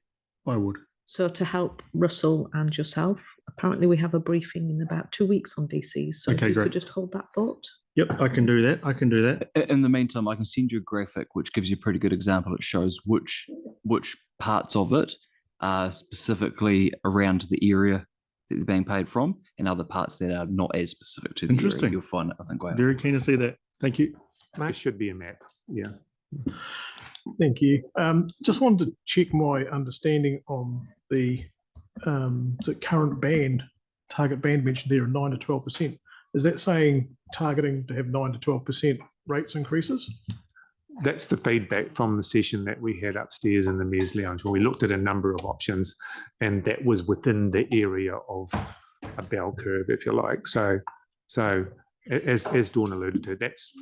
by ward? So to help Russell and yourself, apparently we have a briefing in about 2 weeks on DCs. So okay, if you great. could just hold that thought. Yep, I can do that. In the meantime, I can send you a graphic which gives you a pretty good example. It shows which parts of it are specifically around the area that they're being paid from, and other parts that are not as specific to the area. You'll find it, I think, very keen to see that. Thank you. It should be a map. Yeah. Thank you. Just wanted to check my understanding on the current target band mentioned there of 9 to 12%. Is that saying targeting to have 9 to 12% rates increases? That's the feedback from the session that we had upstairs in the Mayor's Lounge, where we looked at a number of options, and that was within the area of a bell curve, if you like. So as Dawn alluded to, that's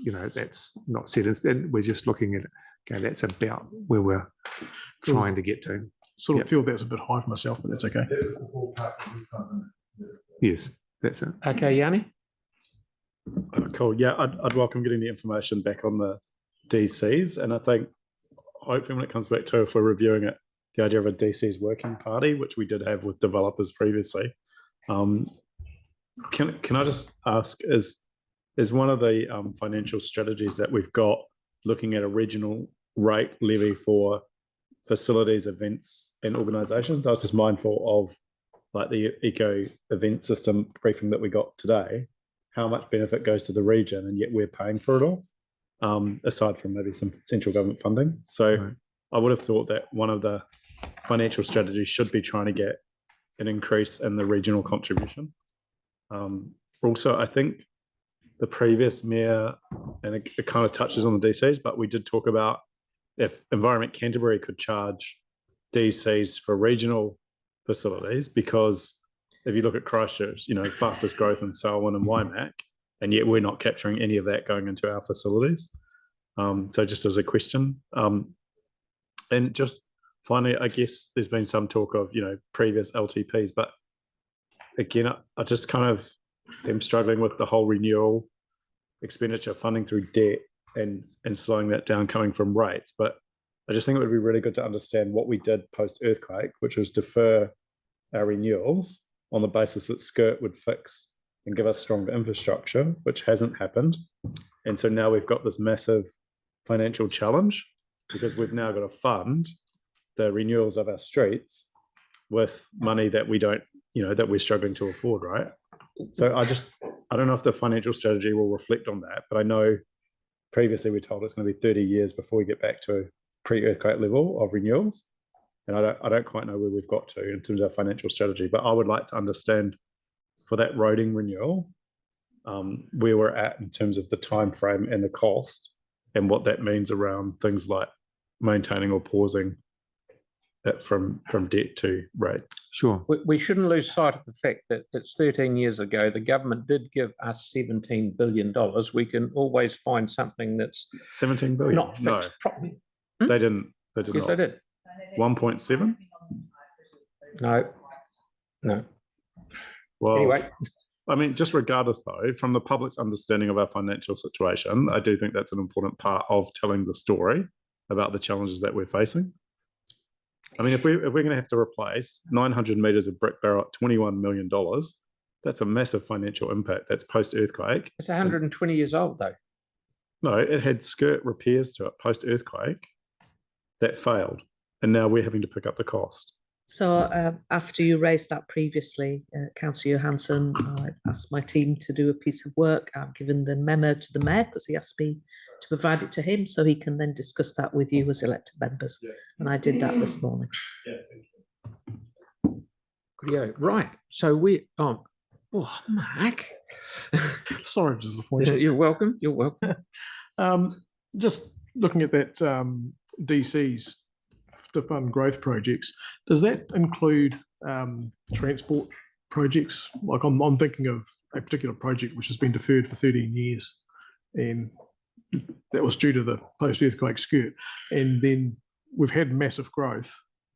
not set in. We're just looking at it. Okay, that's about where we're trying to get to. Sort of feel that's a bit high for myself, but that's okay. Yes, that's it. Okay, Yanni. Cool. Yeah, I'd welcome getting the information back on the DCs, and I think hopefully when it comes back to, if we're reviewing it, the idea of a DCs working party, which we did have with developers previously. Can I just ask, is one of the financial strategies that we've got looking at a regional rate levy for facilities, events, and organisations? I was just mindful of like the eco event system briefing that we got today, how much benefit goes to the region, and yet we're paying for it all, aside from maybe some central government funding. So I would have thought that one of the financial strategies should be trying to get an increase in the regional contribution. Also, I think the previous mayor, and it kind of touches on the DCs, but we did talk about if Environment Canterbury could charge DCs for regional facilities, because if you look at Christchurch, fastest growth in Selwyn and Waimak, and yet we're not capturing any of that going into our facilities. So just as a question. And just finally, I guess there's been some talk of, previous LTPs, but again, I just kind of am struggling with the whole renewal expenditure funding through debt and slowing that down coming from rates. But I just think it would be really good to understand what we did post-earthquake, which was defer our renewals on the basis that SCIRT would fix and give us stronger infrastructure, which hasn't happened. And so now we've got this massive financial challenge because we've now got to fund the renewals of our streets with money that we don't, that we're struggling to afford, right? So I don't know if the financial strategy will reflect on that, but I know previously we told it's going to be 30 years before we get back to a pre-earthquake level of renewals. And I don't quite know where we've got to in terms of financial strategy, but I would like to understand for that roading renewal, where we're at in terms of the time frame and the cost, and what that means around things like maintaining or pausing it from debt to rates. Sure. We shouldn't lose sight of the fact that it's 13 years ago. The government did give us $17 billion. We can always find something that's 17 billion. Not fixed properly. They didn't. Yes, they did. 1.7. No. No. Well, Anyway. I mean, just regardless though, from the public's understanding of our financial situation, I do think that's an important part of telling the story about the challenges that we're facing. I mean, if we're going to have to replace 900 meters of brick barrel at $21 million, that's a massive financial impact. That's post-earthquake. It's 120 years old though. No, it had skirt repairs to it post-earthquake that failed. And now we're having to pick up the cost. So after you raised that previously, Councillor Johansson, I asked my team to do a piece of work. I've given the memo to the mayor because he asked me to provide it to him so he can then discuss that with you as elected members. Yeah. And I did that this morning. Yeah, right. So Mark. Sorry to disappoint you. You're welcome. You're welcome. Just looking at that DCs to fund growth projects, does that include transport projects? Like I'm thinking of a particular project which has been deferred for 13 years, and that was due to the post-earthquake skirt. And then we've had massive growth,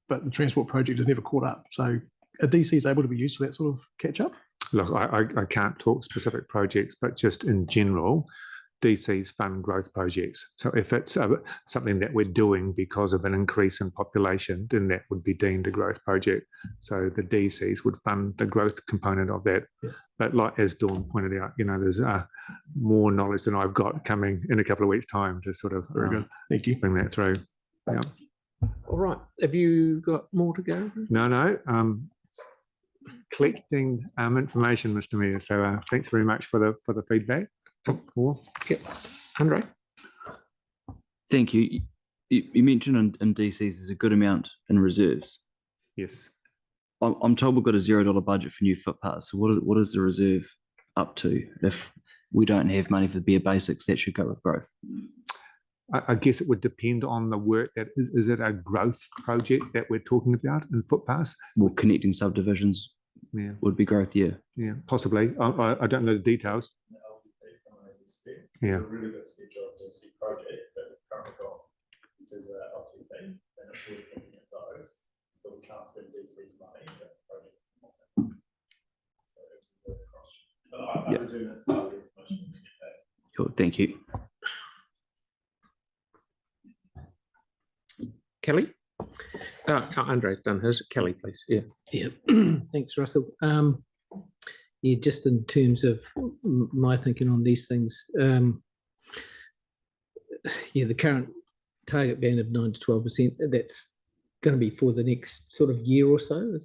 but the transport project has never caught up. So are DCs able to be used for that sort of catch up? Look, I can't talk specific projects, but just in general, DCs fund growth projects. So if it's something that we're doing because of an increase in population, then that would be deemed a growth project. So the DCs would fund the growth component of that. Yeah. But like as Dawn pointed out, there's more knowledge than I've got coming in a couple of weeks' time to sort of Thank you. Bring that through. Yeah. All right. Have you got more to go? No. Collecting information, Mr. Mayor. So thanks very much for the feedback. Andre? Thank you. You mentioned in DCs there's a good amount in reserves. Yes. I'm told we've got a $0 budget for new footpaths. So what is the reserve up to? If we don't have money for the bare basics, that should go with growth. I guess it would depend on the work that is it a growth project that we're talking about in footpaths? Well, connecting subdivisions would be growth, yeah. Yeah, possibly. I don't know the details. It's a really good schedule of DC projects that we've currently got in terms of our LTP, and if we're looking at those, but we can't spend DC's money, that project is not going. So it's a good cross. But I presume that's not the information to get that. Cool, thank you. Kelly? Andre's done his. Kelly, please. Yeah. Thanks, Russell. Yeah, just in terms of my thinking on these things, the current target band of 9 to 12%, that's going to be for the next sort of year or so.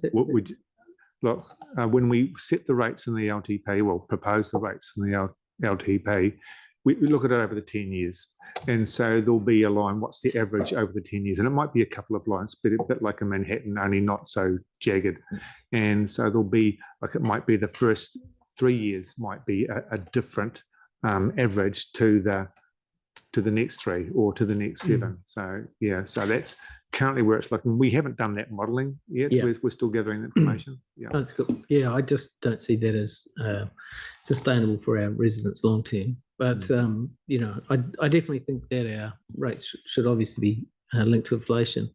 Look, when we set the rates in the LTP, well, propose the rates in the LTP, we look at it over the 10 years. And so there'll be a line, what's the average over the 10 years? And it might be a couple of lines, but a bit like a Manhattan, only not so jagged. And so there'll be, like it might be the first 3 years might be a different average to the next 3 or to the next 7. So, yeah, so that's currently where it's looking. We haven't done that modelling yet. Yeah. We're still gathering information. Yeah, that's good. Yeah, I just don't see that as sustainable for our residents long term. But I definitely think that our rates should obviously be linked to inflation.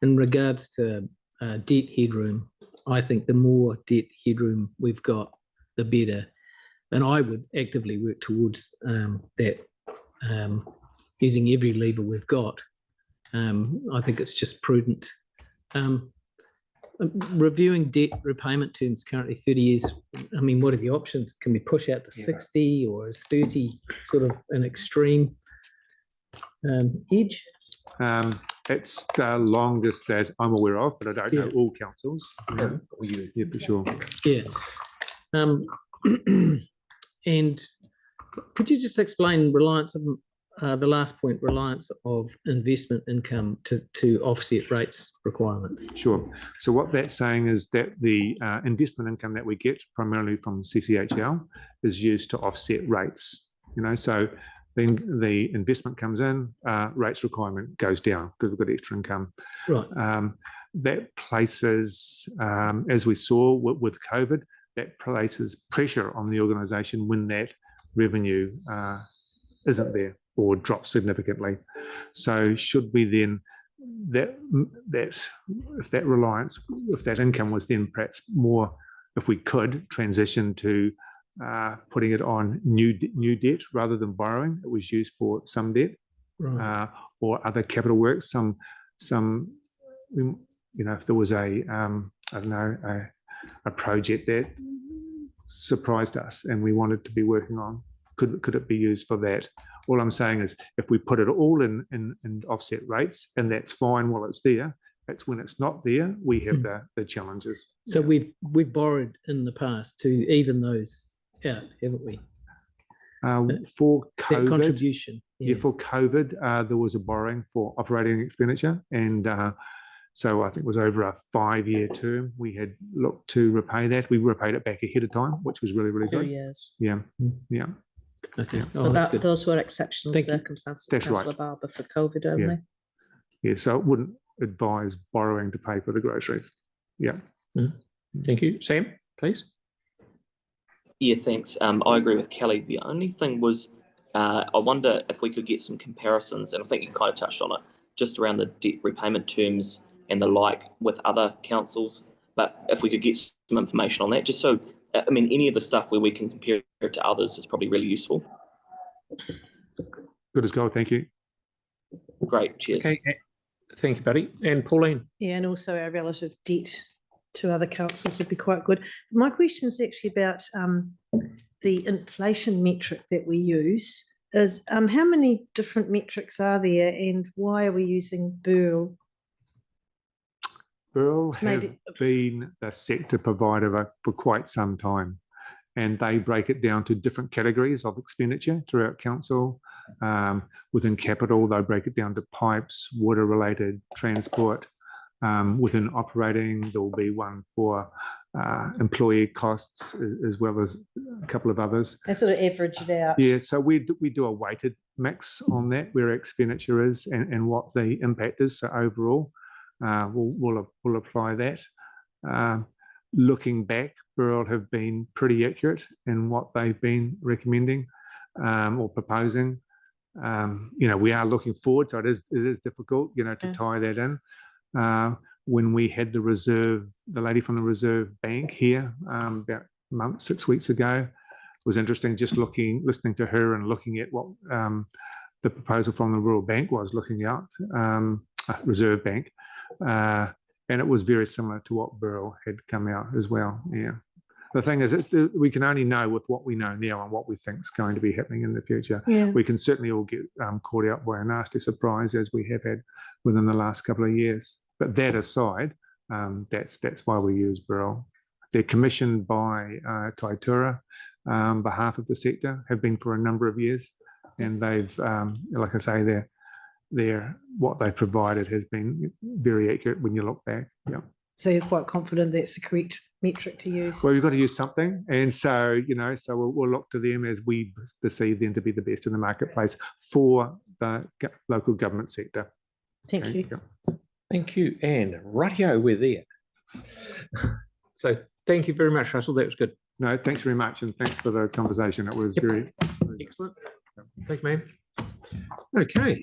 In regards to debt headroom, I think the more debt headroom we've got, the better. And I would actively work towards that, using every lever we've got. I think it's just prudent. Reviewing debt repayment terms currently 30 years. I mean, what are the options? Can we push out to 60, or is 30 sort of an extreme edge? It's the longest that I'm aware of, but I don't know all councils. Yeah, for sure. Yeah. And could you just explain reliance of the last point, reliance of investment income to offset rates requirement? Sure. So what that's saying is that the investment income that we get primarily from CCHL is used to offset rates. So then the investment comes in, rates requirement goes down because we've got extra income. Right. That places, as we saw with COVID, that places pressure on the organisation when that revenue isn't there or drops significantly. So should we then, if that income was then perhaps more if we could transition to putting it on new debt rather than borrowing. It was used for some debt or other capital works. Some if there was a project that surprised us and we wanted to be working on, could it be used for that? All I'm saying is if we put it all in offset rates, and that's fine while it's there, that's when it's not there, we have the challenges. So we've borrowed in the past to even those out, haven't we? For COVID, that contribution. For COVID, there was a borrowing for operating expenditure, and so I think it was over a 5-year term. We had looked to repay that. We repaid it back ahead of time, which was really, really 2 good. years. Yeah. Okay. But those were exceptional circumstances, That's Councillor right. Barber, for COVID only. Yeah, so it wouldn't advise borrowing to pay for the groceries. Yeah. Thank you. Sam, please. Yeah, thanks. I agree with Kelly. The only thing was, I wonder if we could get some comparisons, and I think you kind of touched on it, just around the debt repayment terms and the like with other councils. But if we could get some information on that, just so, I mean, any of the stuff where we can compare it to others is probably really useful. Good as gold. Thank you. Great. Cheers. Okay. Thank you, buddy. And Pauline. Yeah, and also our relative debt to other councils would be quite good. My question is actually about the inflation metric that we use. Is how many different metrics are there, and why are we using Burl? Burl have been the sector provider for quite some time, and they break it down to different categories of expenditure throughout council. Within capital, they break it down to pipes, water-related, transport. Within operating, there will be one for employee costs as well as a couple of others. And sort of average it out. Yeah, so we do a weighted mix on that, where expenditure is and what the impact is. So overall, we'll apply that. Looking back, Burl have been pretty accurate in what they've been recommending or proposing. We are looking forward, so it is difficult, to tie that in. When we had the lady from the Reserve Bank here about 6 weeks ago, it was interesting just listening to her and looking at what the proposal from the Rural Bank was looking at, Reserve Bank, and it was very similar to what Burl had come out as well. Yeah. The thing is, we can only know with what we know now and what we think is going to be happening in the future. Yeah. We can certainly all get caught out by a nasty surprise, as we have had within the last couple of years. But that aside, that's why we use Burl. They're commissioned by Taitura on behalf of the sector, have been for a number of years, and they've, like I say, what they provided has been very accurate when you look back. Yeah. So you're quite confident that's the correct metric to use? Well, you've got to use something, and so we'll look to them as we perceive them to be the best in the marketplace for the local government sector. Thank you. Thank you, and rightio, we're there. So thank you very much, Russell. That was good. No, thanks very much, and thanks for the conversation. It was very excellent. Thanks, man. Okay.